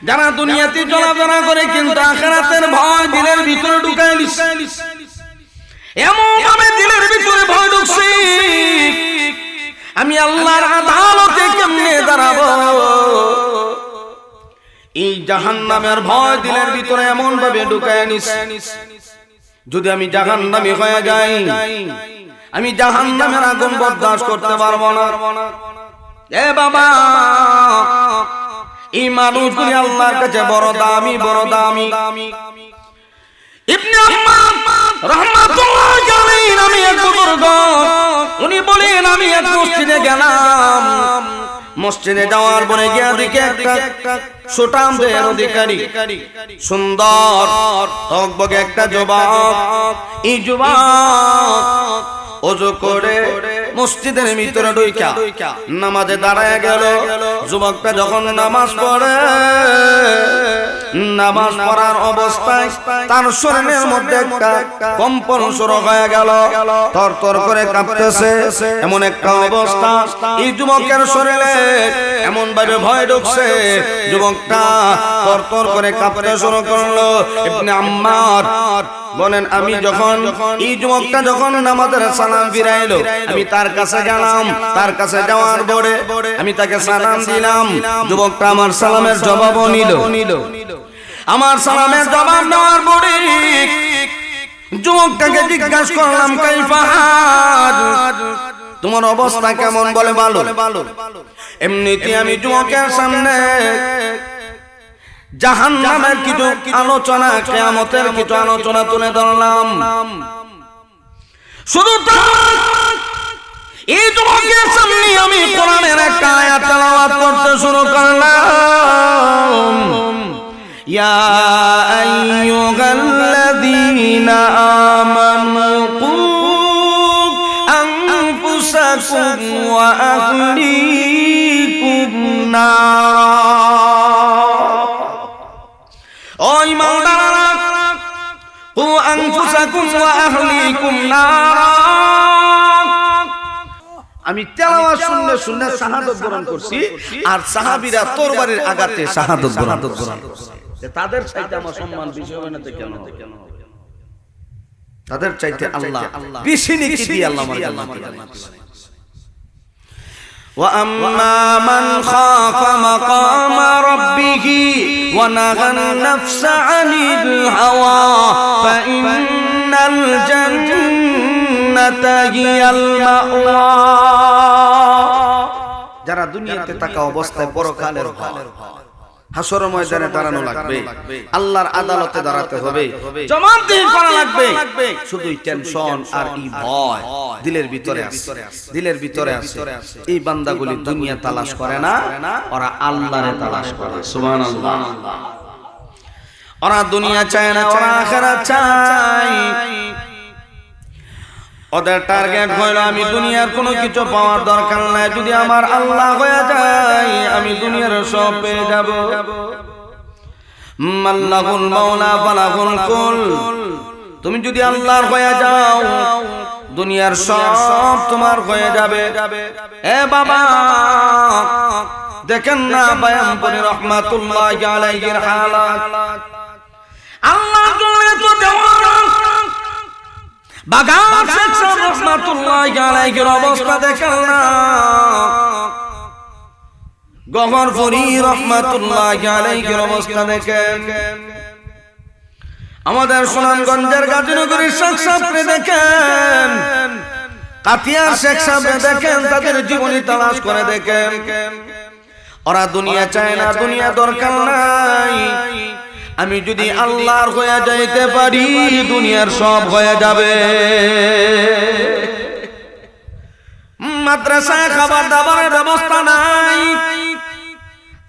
Speaker 1: যারা দুনিয়াতে চলাফেরা করে কিন্তু আখিরাতের ভয় দিলের ভিতরে ঢুকায় নিছে, এমন ভাবে দিলের ভিতরে ভয় ঢুকছে, আমি আল্লাহর আদালতে কেমনে দাঁড়াবো। এই জাহান্নামের ভয় দিলের ভিতরে এমন ভাবে ঢুকায় নিছে, যদি আমি জাহান্নামী হয়ে যাই, আমি জাহান্নামের আগুন বরদাস্ত করতে পারবো না। এ বাবা, এই মানুষগুলি আল্লাহর কাছে বড় দামি, বড় দামি। ইবনে আম্মার রাহমাতুল্লাহ আলাইহি নামে এক বুজুর্গ, উনি বলেন, আমি এক মসজিদে গেলাম, মসজিদে যাওয়ার পরে গিয়ে দেখি একটা সুঠাম দেহের অধিকারী, সুন্দর টকবকে একটা যুবক। এই যুবক ওযু করে মসজিদের ভিতরে ঢুইকা নামাজে দাঁড়ায় গেল। যুবকটা যখন নামাজ পড়ে, নামাজ পড়ার অবস্থায় তার শরীরের মধ্যে একটা কম্পন শুরু হয়ে গেল, থরথর করে কাঁপতেছে। এমন একটা অবস্থা, এই যুবকের শরীরে এমন ভাবে ভয় ঢুকছে, যুবকটা থরথর করে কাঁপতে শুরু করলো। ইবনে আম্মার বলেন, আমি যখন এই যুবকটা যখন নামাজের সালাম ফিরাইলো, আমি তার কাছে গেলাম, তার কাছে যাওয়ার পরে আমি তাকে সালাম দিলাম। যুবকটা আমার সালামের জবাবও নিল। আমার সালামের জবাব নেওয়ার পরে যুবকটাকে জিজ্ঞাসা করলাম, কাইফা হাল, তোমার অবস্থা কেমন? বলে ভালো। এমনিতে আমি যুবকের সামনে জাহান্নামের কিছু আলোচনা, কিয়ামতের কিছু আলোচনা তুলে ধরলাম। শুধু এই যুবকের সামনে আমি কোরআনের একটা আয়াত তেলাওয়াত করতে শুরু করলাম। ইয়া আইয়ুহাল্লাযীনা আমানু কু আনফুসাকুম ওয়া আহলিকুম নার। ও ঈমানদাররা, কু আনফুসাকুম ওয়া আহলিকুম নার। আমি তেলাওয়াত শুনলে শুনলে শাহাদাত বরণ করছি, আর সাহাবীরা তরবারির আঘাতে শাহাদাত বরণ করছে। তাদের চাইতে আমার সম্মান বেশি হবে না তো কেন? তাদের চাইতে আল্লাহ বেশি নেকি দিয়ে আল্লাহ আমার জান্নাতে وأما من خاف مقام ربه ونهى النفس عن الهوى فإن الجنة هي المأوى যারা দুনিয়াতে থাকা অবস্থায় পরকালের ভয় হাসর ময়দানে দাঁড়ানো লাগবে আল্লাহর আদালতে দাঁড়াতে হবে জবাবদিহি করা লাগবে শুধুই টেনশন আর এই ভয় দিলের ভিতরে আছে এই বান্দাগুলি দুনিয়া তালাশ করে না ওরা আল্লাহরে তালাশ করে সুবহানাল্লাহ ওরা দুনিয়া চায় না ওরা আখিরাত চায় ওদের টার্গেট হইল আমি দুনিয়ার কোনো কিছু পাওয়ার দরকার নাই যদি আমার আল্লাহ হয়ে যায় আমি দুনিয়ার সব পেয়ে যাব মাল্লাহুল মাওলা ফালাহুল কুল তুমি যদি আল্লাহর হয়ে যাও দুনিয়ার সব তোমার হয়ে যাবে এ বাবা দেখেন না বায়ামপুরি রহমাতুল্লাহি আলাইহির হালাত আল্লাহ দুনিয়া তো দেওয়া বাগান শেখ রহমাতুল্লাহি আলাইহির অবস্থা দেখেন না গহর ফরি রহমাতুল্লাহি আলাইহির অবস্থা দেখেন আমাদের সুনামগঞ্জের গাজীনগরের শেখ সাহেবকে দেখেন কাতিয়ার শেখ সাহেবকে দেখেন তাদের জীবনী তালাশ করে দেখেন ওরা দুনিয়া চায় না দুনিয়া দরকার নাই আমি যদি আল্লাহর হয়ে যাইতে পারি দুনিয়ার সব হয়ে যাবে মাদ্রাসায় খাবার দাবারের ব্যবস্থা নাই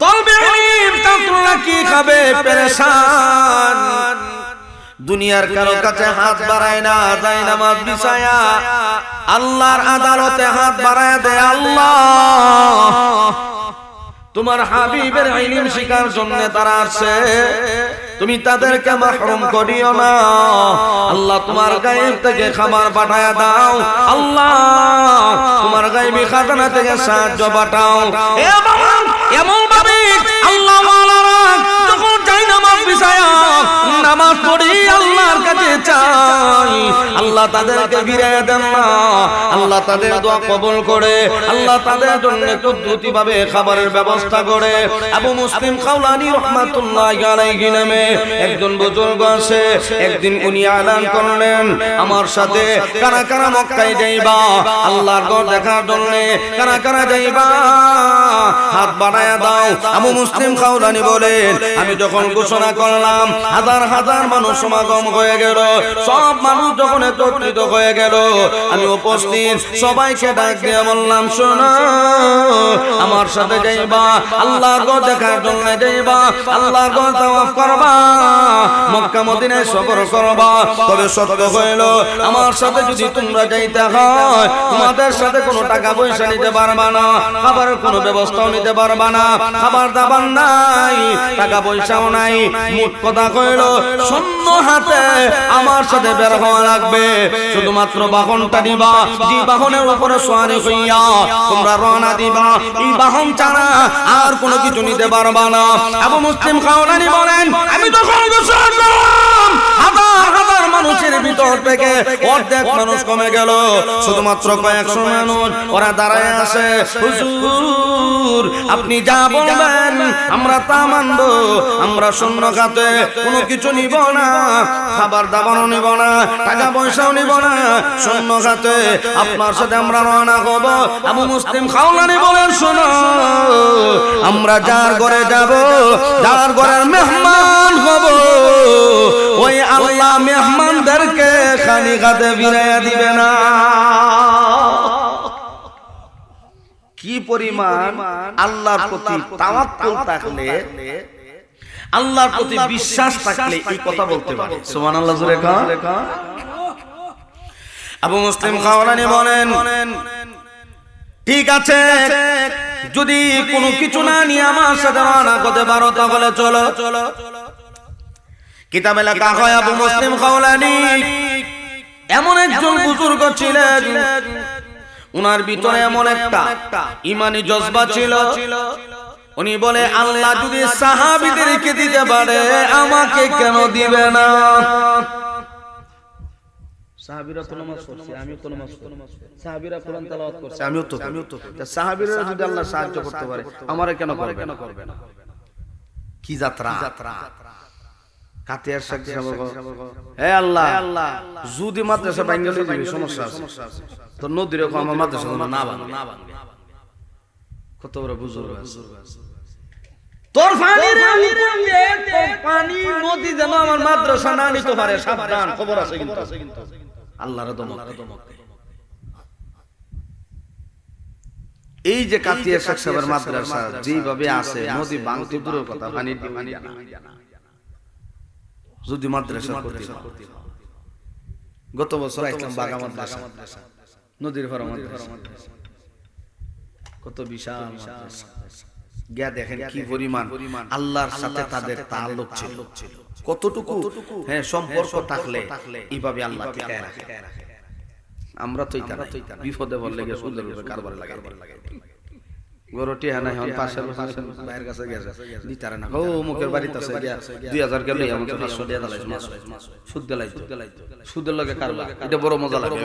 Speaker 1: তলবে ইলম তাতুল্লাহ কি খাবে পেরেশান দুনিয়ার কারো কাছে হাত বাড়ায় না যায় নামাজ বিছায়া আল্লাহর আদালতে হাত বাড়ায় দেয় আল্লাহ তোমার হাবিবের ইলম শিখার জন্য তারা আসে তুমি তাদেরকে মাহরুম করিও না আল্লাহ তোমার গায়েব থেকে খাবার পাঠায়া দাও আল্লাহ তোমার গায়েবী খাজানা থেকে সাহায্য পাঠাও এমন ভাবে আল্লাহ ওয়ালারা যখন যাই নামাজ বিছায়া নামাজ পড়ি আল্লাহর কাছে চাই আল্লাহ তাদেরকে ফিরিয়ে দেন না আল্লাহ তাদের দোয়া কবুল করে আল্লাহ তাদের জন্য কুদরতি ভাবে খাবারের ব্যবস্থা করে আবু মুসলিম খাওলানি রহমাতুল্লাহি আলাইহি নামে একজন বুজুর্গ আছে একদিন উনি এলান করলেন আমার সাথে কারা কারা মক্কায় যাইবা আল্লাহর ঘর দেখার জন্য কারা কারা যাইবা হাত বাড়ায়া দাও আবু মুসলিম খাওলানি বলেন আমি যখন ঘোষণা করলাম হাজার হাজার মানুষ সমাগম হয়ে গেল সব মানুষ যখন একত্রিত হয়ে গেল আমি উপস্থিত সবাইকে ডাক দিয়ে বললাম শোনো আমার সাথে যাইবা আল্লাহর ঘর দেখার জন্য যাইবা আল্লাহর ঘর তাওয়াফ করবা মক্কা মদিনায় সফর করবা তবে সত্য হইল আমার সাথে যদি তোমরা যাইতে হয় তোমাদের সাথে কোনো টাকা পয়সা নিতে পারবা না খাবারের কোনো ব্যবস্থাও নিতে পারবা না খাবার দাবার নাই টাকা পয়সাও নাই মোট কথা কইল শূন্য হাতে আমার সাথে বের হওয়া লাগবে শুধুমাত্র বাহনটা দিবা যে বাহনের উপরে সওয়ারি হইয়া তোমরা রওনা দিবা এই বাহন ছাড়া আর কোনো কিছু নিতে পারবা না আবু মুসলিম খাওলানি বলেন আমি তখন ঘোষণা করলাম হাজার হাজার মানুষের ভিতর থেকে অর্ধেক মানুষ কমে গেল শুধুমাত্র কয়েকশো মানুষ ওরা দাঁড়ায় আছে হুজুর আপনি যা বলবেন আমরা তা মানব আমরা শূন্য খাতে কোনো কিছু নিব না খাবার দাবারও নিব না টাকা পয়সাও নিব না শূন্য খাতে আপনার সাথে আমরা রওনা হব আবু মুসলিম খাওলানি বলেন শোনো আমরা যার ঘরে যাব যার ঘরের মেহমান হব ওই আল্লাহ মেহমানদেরকে খালি খাতে ফিরাইয়া দিবে না কি পরিমাণ আল্লাহর প্রতি তাওয়াক্কুল থাকলে আল্লাহর প্রতি বিশ্বাস থাকলে এই কথা বলতে পারে সুবহানাল্লাহ জোরে কন আবু মুসলিম খাওলানি বলেন ঠিক আছে যদি কোনো কিছু না নিয়ে আমার সাথে রওনা করতে পারো তাহলে চলো কিতাবে লেখা হয় আবু মুসলিম খাওলানি এমন একজন বুজুর্গ ছিলেন উনার ভিতরে এমন একটা ঈমানি জজবা ছিল উনি বলে আল্লাহ যদি সাহাবীদেরকে দিতে পারে আমাকে কেন দিবে না সাহাবীরা তো নামাজ পড়ছে, আমিও তো নামাজ পড়ি, সাহাবীরা কোরআন তেলাওয়াত করছে, আমিও তো। সাহাবীরা যদি আল্লাহ সাহায্য করতে পারে, আমারে কেন করবে না? কি যাত্রা কাতিয়ার সাথে হে আল্লাহ, যদি মাদ্রাসা ভাঙে দিবি সমস্যা আছে, তো নদীর আমার মাদ্রাসা না ভাঙবে। কত বড় বুজুর্গ আছে, তোর পানি নদী যেন আমার মাদ্রাসা না নিতে পারে, সাবধান, খবর আছে কিন্তু আল্লাহর দমক। এই যে কাতিয়া শেখ সাহেবের মাদ্রাসা যেভাবে আছে, নদী ভাঙতে দূরের কথা, পানি যদি মাদ্রাসা করতে, গত বছর আসলাম বাগা মাদ্রাসা, নদীর ভরা মাদ্রাসা, কত বিশাল মাদ্রাসা। গিয়া দেখেন কি পরিমাণ আল্লাহর সাথে তাদের তাআল্লুক ছিল, কতটুকু হ্যাঁ সম্পর্ক থাকলে এইভাবে আল্লাহ টিকায় রাখে। আমরা তো বিপদে পড়লে গিয়ে সুন্দর রূপে কারবার লাগাই গরটি হানা হন পাশের বাইরের কাছে গেছে দিতারে না, ও মুখের বাড়িতে আছে গিয়া 2000 কে লইয়া আমাকে 500 টাকা দালাইছে, মাস সুদ দিলাইতো, সুদের লগে কারবার, এটা বড় মজা লাগে।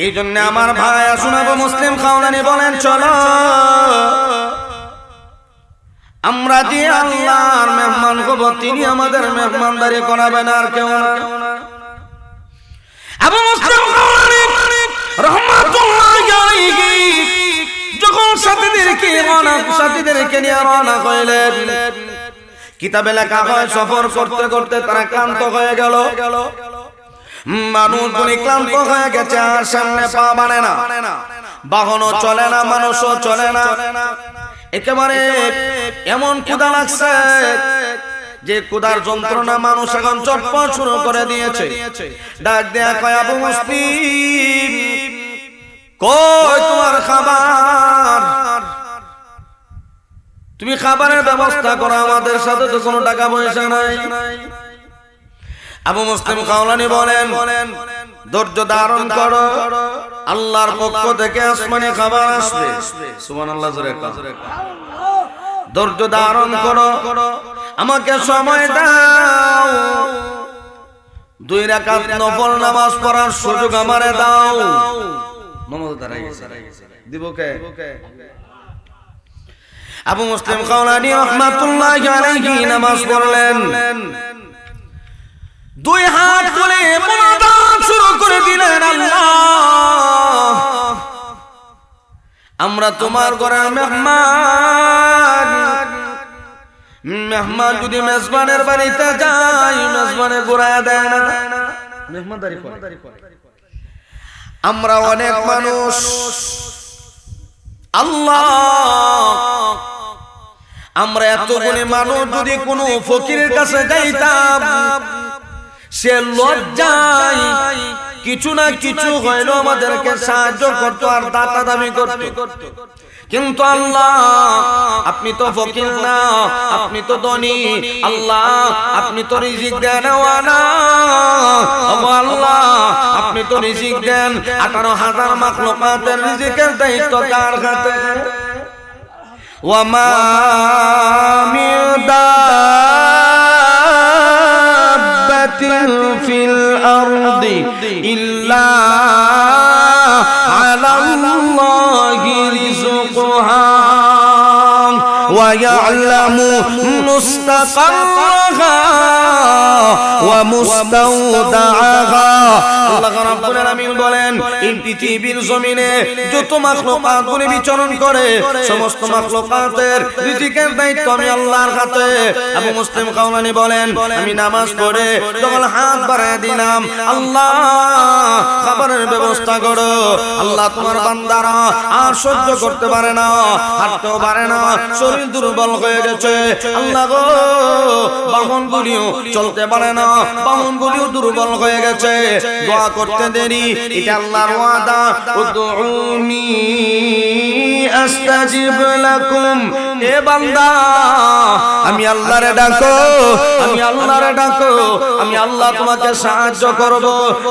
Speaker 1: এই জন্য আমার ভাই শোনাবো, মুসলিম খাওলানি বলেন চলো আমরা যে আল্লাহর মেহমান হব, তিনি আমাদের মেহমানদারি করাবেন, আর কেউ না। আবু মুসলিম খাওলানি রাহমাতুল্লাহি আলাইহি যখন সাথীদেরকে নিয়ে রওনা হইলেন, কিতাবে লেখা হয় সফর করতে করতে তারা ক্লান্ত হয়ে গেল, মানুষগুলি ক্লান্ত হয়ে গেছে, আর সামনে পা বাড়ে না, বাহনও চলে না, মানুষও চলে না, একেবারে এমন ক্ষুধা লাগছে যে ক্ষুধার যন্ত্রণা মানুষ এখন চটপট শুরু করে দিয়েছে। ডাক দেয়া কয়, আবু মুসলিম কই তোমার খাবার, তুমি খাবারের ব্যবস্থা করো, আমাদের সাথে তো কোনো টাকা পয়সা নাই। আবু মুসলিম খাওলানি বলেন ধৈর্য ধারণ করো, আল্লাহর পক্ষ থেকে আসমানি খাবার আসবে, সুবহানাল্লাহ জোরে কও। ধৈর্য ধারণ করো, আমাকে সময় দাও, 2 রাকাত নফল নামাজ পড়ার সুযোগ আমারে দাও। মোহাম্মদ দাঁড়াই গেছে, দিব কে? আবু মুসলিম খাওলানি রাহমাতুল্লাহি আলাইহি নামাজ পড়লেন, 2 হাত তুলে মোনাজাত শুরু করে দিলেন, আল্লাহ আমরা তোমার ঘরের মেহমান, মেহমান যদি মেজবানের বাড়িতে যায়, মেজবানে ঘুরায় দেয় না, মেহমানদারি করে। আমরা অনেক মানুষ আল্লাহ, আমরা এতগুলি মানুষ যদি কোনো ফকিরের কাছে যাইতাম, সে লজ্জায় কিছু না কিছু হইলো আমাদেরকে সাহায্য করতো আর দাতা দাবি করতো, কিন্তু আল্লাহ আপনি তো ফকির না, আপনি তো ধনী, আল্লাহ আপনি তো রিজিক দেন ওয়ানা, আল্লাহ আপনি তো রিজিক দেন, 18,000 মাখলুকাতের রিজিকের দায়িত্ব কার হাতে? ওয়া মা মিন দাব্বাতিন ফিল আরদি ইল্লা আলাল্লাহি রিজকুহা ওয়া ইয়ালামু মুস্তাকাররাহা ওয়া মুস্তাওদাআহা। আল্লাহ রাব্বুল আলামিন বলেন, এই পৃথিবীর জমিনে যত মাখলুকাতগুলি বিচরণ করে, সমস্ত মাখলুকাতের রিজিকের দায়িত্ব আমি আল্লাহর হাতে। আবু মুসলিম খাওলানি বলেন, আমি নামাজ পড়ে যখন হাত বাড়ায় দিলাম, আল্লাহ খাবারের ব্যবস্থা করো, আল্লাহ তোমার বান্দারা আর সহ্য করতে পারে না, হাঁটতেও পারে না, শরীর দুর্বল হয়ে গেছে, আল্লাহ গো বাহনগুলিও চলতে পারে না, বাহনগুলিও দুর্বল হয়ে গেছে, দোয়া করতে দেরি, এটা আল্লাহর ওয়াদা, উদউনি আস্তাজিব লাকুম, এ বান্দা আমি আল্লাহরে ডাকো, আমি আল্লাহরে ডাকো, আমি আল্লাহ তোমাকে সাহায্য করব,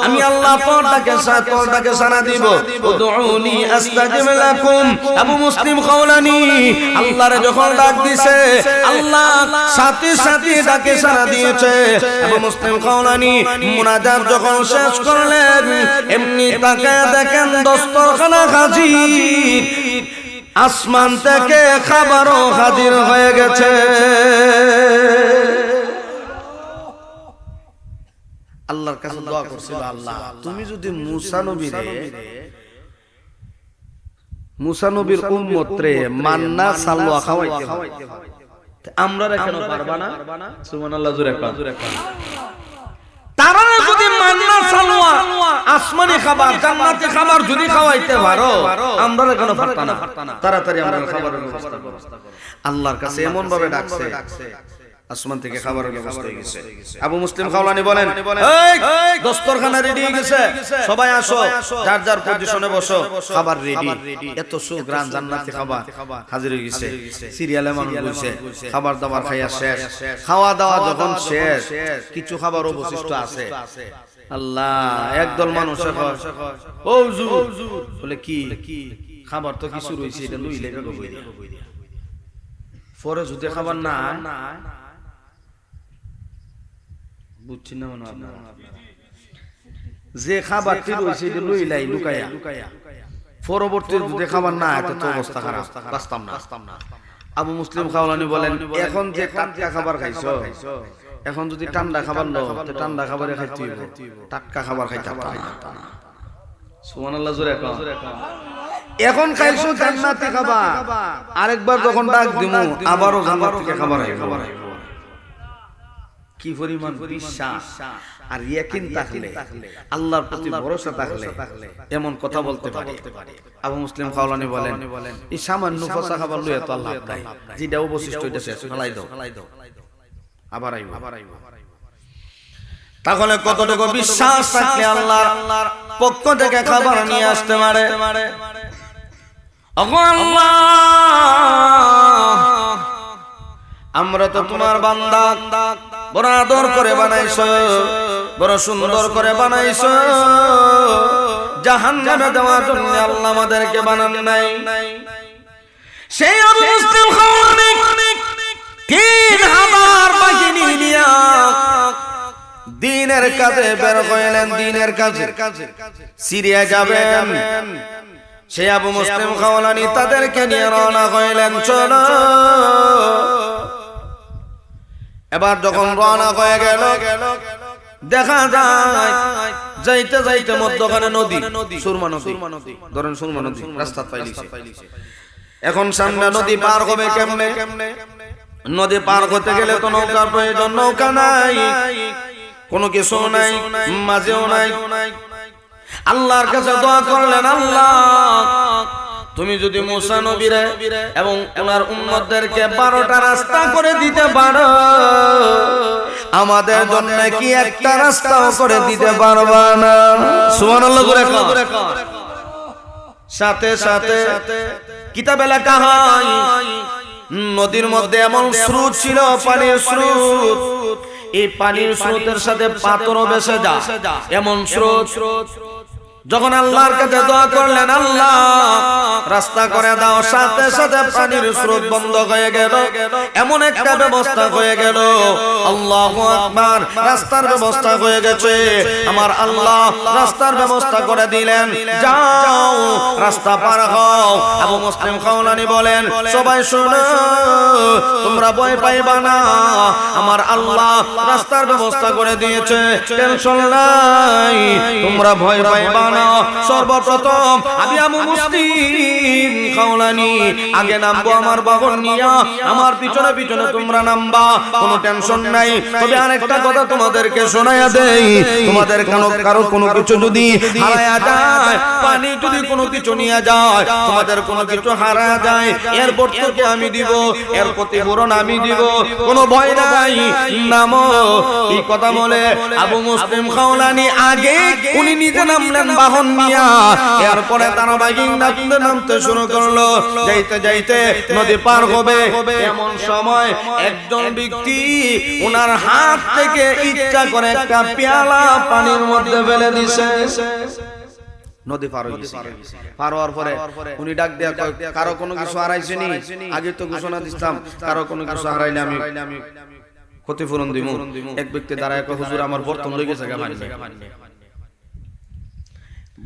Speaker 1: আমি আল্লাহ তোরটাকে সাড়া দিব। উদউনি আস্তাজিব লাকুম। আবু মুসলিম খাওলানি আল্লাহরে যখন ডাক দিছে আল্লাহ সাথে সাথে ডাকে সাড়া দিয়েছে। আবু মুসলিম খাওলানি মুনাজাত যখন শেষ করলেন এমনি তাকায় দেখেন দস্তরখানা হাজির, আসমান থেকে খাবারও হাজির হয়ে গেছে। আল্লাহর কাছে দোয়া করছিল, আল্লাহ তুমি যদি মুসা নবীর উম্মত রে মান্না সালওয়া খাওয়াইতে আমরা কেন পারবা না? সুবহানাল্লাহ জোরে কর। তারা যদি মান্না সালওয়া আসমানি খাবার জান্নাতি খাবার যদি খাওয়াইতে পারো আমরা কেন পারতাম না? তাড়াতাড়ি আমরা খাবারের ব্যবস্থা করব। আল্লাহর কাছে এমন ভাবে ডাকছে আসমান থেকে খাবারের ব্যবস্থা হয়ে গেছে। আবু মুসলিম খাওলানি বলেন, এই দস্তরখানা রেডি হয়ে গেছে, সবাই আসো, যার যার পজিশনে বসো, খাবার রেডি। এত সুগ্রান জান্নাতি খাবার হাজির হয়ে গেছে। সিরিয়ালে মানুষ বসে খাবার দাবার খাইয়া শেষ, খাওয়া দাওয়া যখন শেষ কিছু খাবার অবশিষ্ট আছে। আল্লাহ একদল মানুষ ও হুজুর বলে কি খাবার তো কিছু রয়েছে, এটা লইলে পরে যদি খাবার না বুঝছি না মনে আপনারা যে খাবারটি রয়েছে এটা লইলাই লুকায়া, পরবর্তী যদি খাবার না এত তো অবস্থা খারাপ, বাঁচতাম না। আবু মুসলিম খাওলানি বলেন, এখন যে টাটকা খাবার খাইছো, এখন যদি ঠান্ডা খাবার লো ঠান্ডা খাবারে খাইতে হইব, টাটকা খাবার খাইতে হবে না। সুবহানাল্লাহ জোরে কর। এখন খাইছো জান্নাতি খাবার, আরেকবার যখন ডাক দিমু আবারও জান্নাত থেকে খাবার আইব। কি পরিমাণ বিশ্বাস আর ইয়াকিন থাকলে, আল্লাহর প্রতি ভরসা থাকলে এমন কথা বলতে পারে। আবু মুসলিম খাওলানি বলেন, এই সামান্য ফসা খাবার লইয়া তো আল্লাহ দেয়, যেটা অবশিষ্ট এটা শেষ ফেলাই দাও, আবার আইব। তাহলে কতটুকু বিশ্বাস থাকলে আল্লাহর পক্ষ থেকে খাবার নিয়ে আসতে পারে। আল্লাহ আমরা তো তোমার বান্দা, বড় আদর করে বানাইছো, বড় সুন্দর করে বানাইছো, জাহান্নামে দেওয়ার জন্য আল্লাহ আমাদেরকে বানান নাই। সেই আবু মুসলিম খাওলানি 3000 বাহিনী নিয়া দ্বীনের কাজে বের হইলেন, দ্বীনের কাজে সিরিয়া যাবেন। সেই আবু মুসলিম খাওলানি তাদেরকে নিয়ে রওনা হইলেন, চলো। এবার যখন রওনা হয়ে গেল দেখা যায় যাইতে যাইতে মধ্যখানে নদী, সুরমা নদী, ধরেন সুরমা নদী রাস্তা পাইলিছে। এখন সামনে নদী পার হবে কেমনে? নদী পার হতে গেলে তো নৌকার প্রয়োজন, নৌকা নাই, কোনো কিছু নাই, মাঝেও নাই। আল্লাহর কাছে দোয়া করলেন, আল্লাহ তুমি যদি মুসা নবীরে এবং ওনার উম্মতদেরকে 12টা রাস্তা করে দিতে পারো, আমাদের জন্য কি একটা রাস্তাও করে দিতে পারবা না? সুবহানাল্লাহ করে কর। সাথে সাথে কিতাবে লেখা হয় নদীর মধ্যে এমন স্রোত ছিল, পানির স্রোত, এই পানির স্রোতের সাথে পাথরও ভেসে যায়, এমন স্রোত। যখন আল্লাহর কাছে দোয়া করলেন, আল্লাহ রাস্তা করে দাও, সাথে সাথে পানির স্রোত বন্ধ হয়ে গেল, এমন একটা ব্যবস্থা হয়ে গেল। আল্লাহু আকবার, রাস্তার ব্যবস্থা হয়ে গেছে। আমার আল্লাহ রাস্তার ব্যবস্থা করে দিলেন, যাও রাস্তা পার হও। আবু মুসলিম খাওলানি বলেন, সবাই শোনো, তোমরা ভয় পাইবা না, আমার আল্লাহ রাস্তার ব্যবস্থা করে দিয়েছে, টেনশন নাই, তোমরা ভয় পাইবা না। সর্বপ্রথম আমি আবু মুসলিম খাওলানি আগে নামবো আমার বাহন নিয়া, আমার পিছনে পিছনে তোমরা নামবা, কোনো টেনশন নাই। তবে আরেকটা কথা তোমাদেরকে শোনায়া দেই, তোমাদের কারো কোনো কিছু যদি হারায়া যায়, পানি যদি কোনো কিছু নিয়ে যায়, তোমাদের কোনো কিছু হারায়া যায়, এরপর থেকে আমি দিব, এর ক্ষতিপূরণ আমি দিব, কোনো ভয় নাই, নামো। এই কথা বলে আবু মুসলিম খাওলানি আগে উনি নিজে নামলেন বাহন নিয়া এরপরে তারা বাইকিং নামতে শুরু করলো। যাইতে যাইতে নদী পার হবে এমন সময় একজন ব্যক্তি ওনার হাত থেকে ইচ্ছা করে একটা পেয়ালা পানির মধ্যে ফেলে দিছে। নদী পার হইছে, পার হওয়ার পরে উনি ডাক দেয়া কয়, কারো কোনো কিছু হারাইছে নি? আগে তো ঘোষণা দিতাম কারো কোনো কিছু হারাইলে আমি ক্ষতিপূরণ দিব। এক ব্যক্তি দাঁড়ায় কয়, হুজুর আমার বর্তন লই গেছে গা পানি।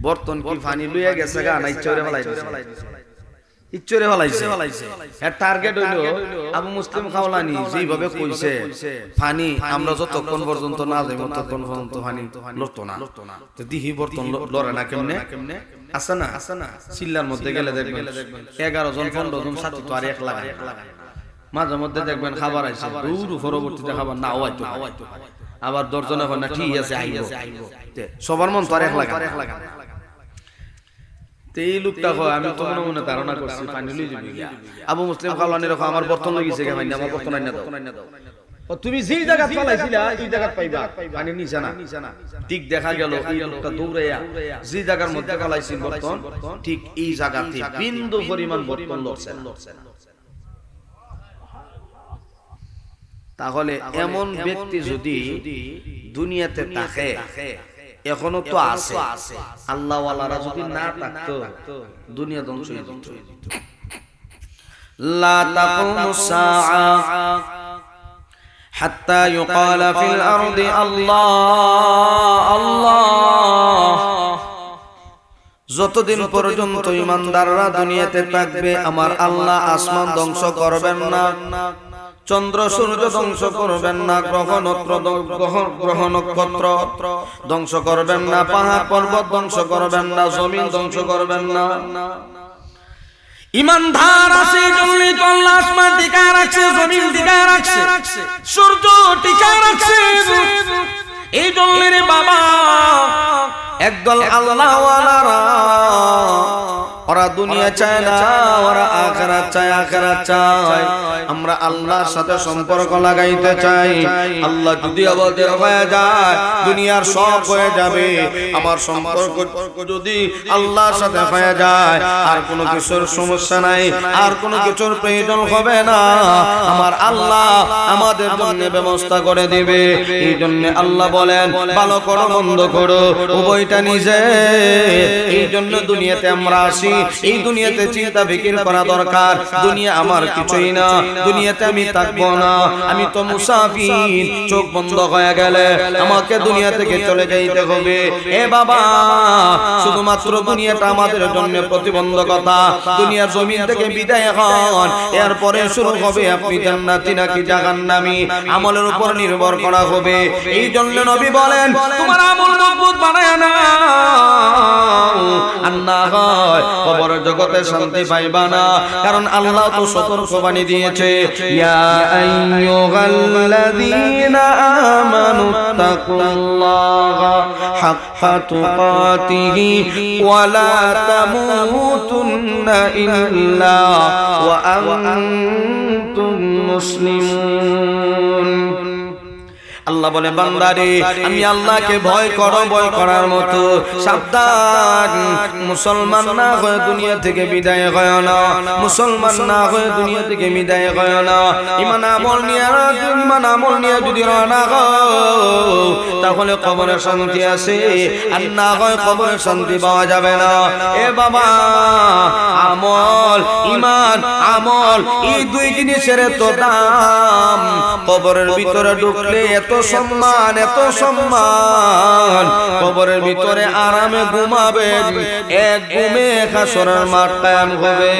Speaker 1: বর্তন কি পানি লইয়া গেছে গা না ইচ্ছরে ফলাইছে? ইচ্ছরে ফলাইছে। এর টার্গেট হইলো আবু মুসলিম খাওলানি যেভাবে কইছে পানি আমরা যতক্ষণ পর্যন্ত না যাই ততক্ষণ পর্যন্ত পানি লড়তো না। তো দিহি বর্তন লড়ে না কেমনে? আছে না চিল্লার মধ্যে গেলে দেখবেন 11 জন 15 জন সাথী তো আর এক লাগায়। মাঝে মধ্যে দেখবেন খাবার আইছে দূর পরবর্তীতে খাবার না হয়তো আবার দর্জনে হয় না ঠিক আছে আইবো। সবার মন তো আর এক লাগায়। এই লোকটা হয় আমি তো মনে ধারণা করছি পানি লই যাবি। আবু মুসলিম খাওলানির আমার বর্তন লই গেছে কেমন আমার বর্তন আইনা দাও। ও তুমি যেই জায়গা পালাইছিলা এই জায়গা পাইবা পানি নিছে না। ঠিক দেখা গেল এই লোকটা দৌড়াইয়া যে জায়গার মধ্যে পালাইছিল বর্তন ঠিক এই জায়গাতে বিন্দু পরিমাণ বর্তন লড়ছে না। তাহলে এমন ব্যক্তি যদি দুনিয়াতে থাকে এখনো তো আছে, আল্লাহ ওয়ালারা যদি না থাকতো দুনিয়া ধ্বংস হয়ে যেত। লা তাকুমুস সাআ হাত্তা ইউকালা ফিল আরদি আল্লাহ আল্লাহ। যতদিন পর্যন্ত ঈমানদাররা দুনিয়াতে থাকবে আমার আল্লাহ আসমান ধ্বংস করবেন না, চন্দ্র সূর্য ধ্বংস করবেন না, গ্রহ নক্ষত্র ধ্বংস করবেন না, পাহাড় পর্বত ধ্বংস করবেন না, জমিন ধ্বংস করবেন না। ঈমানদার আছে জমিন তো আল্লাহ আসমান টিকায় রাখছে, জমিন টিকায় রাখছে, সূর্য টিকায় রাখছে। এই জন্য রে বাবা একদল আল্লাহ ওয়ালারা ওরা দুনিয়া চায় না, ওরা আখিরাত চায়, আখিরাত চায়। আমরা আল্লাহর সাথে সম্পর্ক লাগাইতে চাই। আল্লাহ যদি আমাদের হয়ে যায় দুনিয়ার সব হয়ে যাবে। আমার সম্পর্ক যদি আল্লাহর সাথে হয়ে যায় আর কোনো কিছুর সমস্যা নাই, আর কোনো কিছুর প্রয়োজন হবে না। আমার আল্লাহ আমাদের জন্য ব্যবস্থা করে দিবে। এই জন্য আল্লাহ বলেন ভালো করো মন্দ করো উভয়টা নিজে। এই জন্য দুনিয়াতে আমরা আসি, এই দুনিয়াতে চিন্তা ফিকির করা দরকার। দুনিয়া আমার কিছুই না, দুনিয়াতে আমি থাকবো না, আমি তো মুসাফির। চোখ বন্ধ হয়ে গেলে আমাকে দুনিয়া থেকে চলে যাইতে হবে। এ বাবা শুধুমাত্র দুনিয়াটা আমাদের জন্য প্রতিবন্ধকতা। দুনিয়া জমিন থেকে বিদায় হন, এরপরে শুরু হবে আপনি জান্নাতি নাকি জাহান্নামী। আমলের উপর নির্ভর করা হবে। এই জন্য নবী বলেন তোমার আমল মজবুত বানায় না আন্না হয় কবর জগতে শান্তি পাইবা না। কারণ আল্লাহ তো সতর্কবাণী দিয়েছে, ইয়া আইয়ুহাল্লাযীনা আমানু তাকুল্লাহা হাক্কা তুকাতিহি ওয়া লা তামুতুন্না ইল্লা ওয়া আনতুম মুসলিমুন। আল্লাহ বলে বান্দারে আমি আল্লাহকে ভয় করো, ভয় করার মতো সাবধান। মুসলমান না হয়ে দুনিয়া থেকে বিদায় হয় না, মুসলমান না হয়ে দুনিয়া থেকে বিদায় হয় না। ঈমান আমল নিয়ে যদি রওনা হও তাহলে কবরে শান্তি আছে, আর না হয় কবরে শান্তি পাওয়া যাবে না। এ বাবা আমল ঈমান আমল এই দুই জিনিসের তো দাম। কবরের ভিতরে ঢুকলে এত সম্মান, এত সম্মান। কবরের ভিতরে আরামে ঘুমাবেন, এক ঘুমে হাসরের মাঠ কায়েম হবে।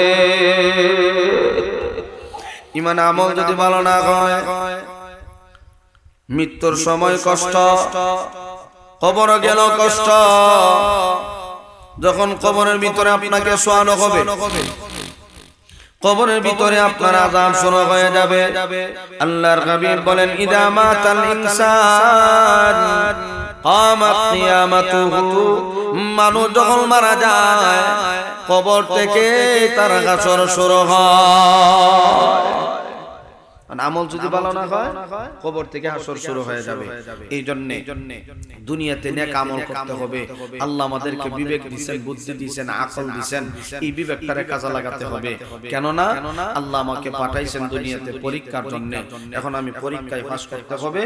Speaker 1: ঈমান আমল যদি ভালো না হয় মৃত্যুর সময় কষ্ট, কবর গেল কষ্ট। যখন কবরের ভিতরে আপনাকে শোয়ানো হবে, কবরের ভিতরে আপনার আযাব শুরু হয়ে যাবে। আল্লাহর হাবিব বলেন ইদা মাতাল ইনসান কামাত কিয়ামাতুহু। মানুষ যখন মারা যায় কবর থেকে তার হাসর শুরু হয়। আমল যদি ভালো না হয় কবর থেকে হাসর শুরু হয়ে যাবে। এই জন্য দুনিয়াতে নেক আমল করতে হবে। আল্লাহ আমাদেরকে বিবেক দিয়েছেন, বুদ্ধি দিয়েছেন, আকল দিয়েছেন, এই বিবেকটারে কাজে লাগাতে হবে। কেননা আল্লাহ আমাকে পাঠাইছেন দুনিয়াতে পরীক্ষার জন্য। এখন আমি পরীক্ষায় পাস করতে হবে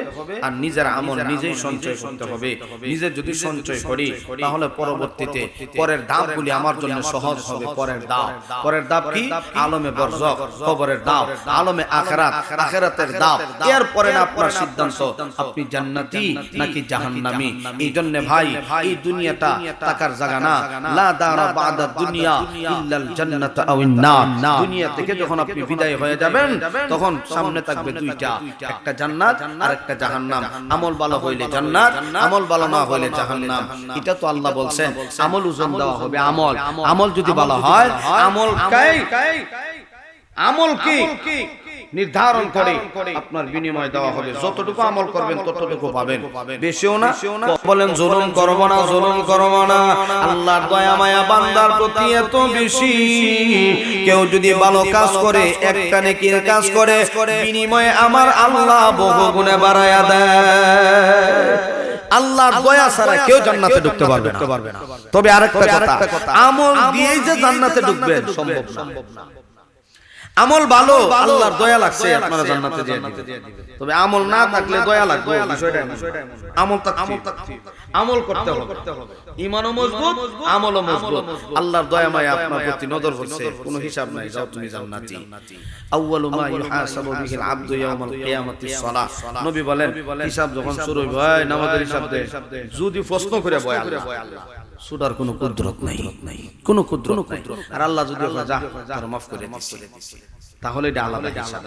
Speaker 1: আর নিজের আমল নিজেই সঞ্চয় করতে হবে। নিজে যদি সঞ্চয় করি তাহলে পরবর্তীতে পরের ধাপগুলি আমার জন্য সহজ হবে। পরের ধাপ কি? আলমে বরজখ, কবরের ধাপ, আলমে আখিরাত, আখিরাতের ধাপ। এরপরে না আপনার সিদ্ধান্ত আপনি জান্নাতি নাকি জাহান্নামী। এই জন্য ভাই এই দুনিয়াটা টাকার জায়গা না। লা দারা বাদা দুনিয়া ইল্লাল জান্নাত আওয়ান নার। দুনিয়া থেকে যখন আপনি বিদায় হয়ে যাবেন তখন সামনে থাকবে দুইটা, একটা জান্নাত আর একটা জাহান্নাম। আমল ভালো হইলে জান্নাত, আমল ভালো না হইলে জাহান্নাম। এটা তো আল্লাহ বলছেন আমল ওজন দেওয়া হবে। আমল যদি ভালো হয়, আমল কি নির্ধারণ করে আপনার বিনিময় দেওয়া হবে। যতটুকু আমল করবেন ততটুকু পাবেন, বেশিও না। বলেন জুলুম করব না, জুলুম করব না। আল্লাহর দয়া মায়া বান্দার প্রতি এত বেশি, কেউ যদি ভালো কাজ করে, একটা নেকির কাজ করে, বিনিময়ে আমার আল্লাহ বহু গুণে বাড়ায়া দেয়। আল্লাহর দয়া ছাড়া কেউ জান্নাতে ঢুকতে পারবে না। তবে আরেকটা কথা, আমল দিয়েই যে জান্নাতে ঢুকবেন সম্ভব না। আমল ভালো, আল্লাহর দয়া লাগছে, আপনারা জান্নাতে দিয়ে দিবেন। তবে আমল না থাকলে দয়া লাগবে, বিষয়টা আমল করতে হবে। ঈমানও মজবুত, আমলও মজবুত। আল্লাহর দয়া মায়া আপনার প্রতি নজর করছে, কোনো হিসাব নাই, যাও তুমি জান্নাতি। আউয়ালু মা ইউহাসাবু বিহিল আবদু ইয়াউমাল কিয়ামাতিস সালাহ। নবী বলেন হিসাব যখন শুরু হয়, নামাজের হিসাব দেয়, যদি প্রশ্ন করে বয় আল্লাহ, সুদার কোনো কুদরত নাই, কোনো কুদরত নাই। আর আল্লাহ যদি যা আর মাফ করে দিছে, তাহলে এটা আলাদা হিসাব।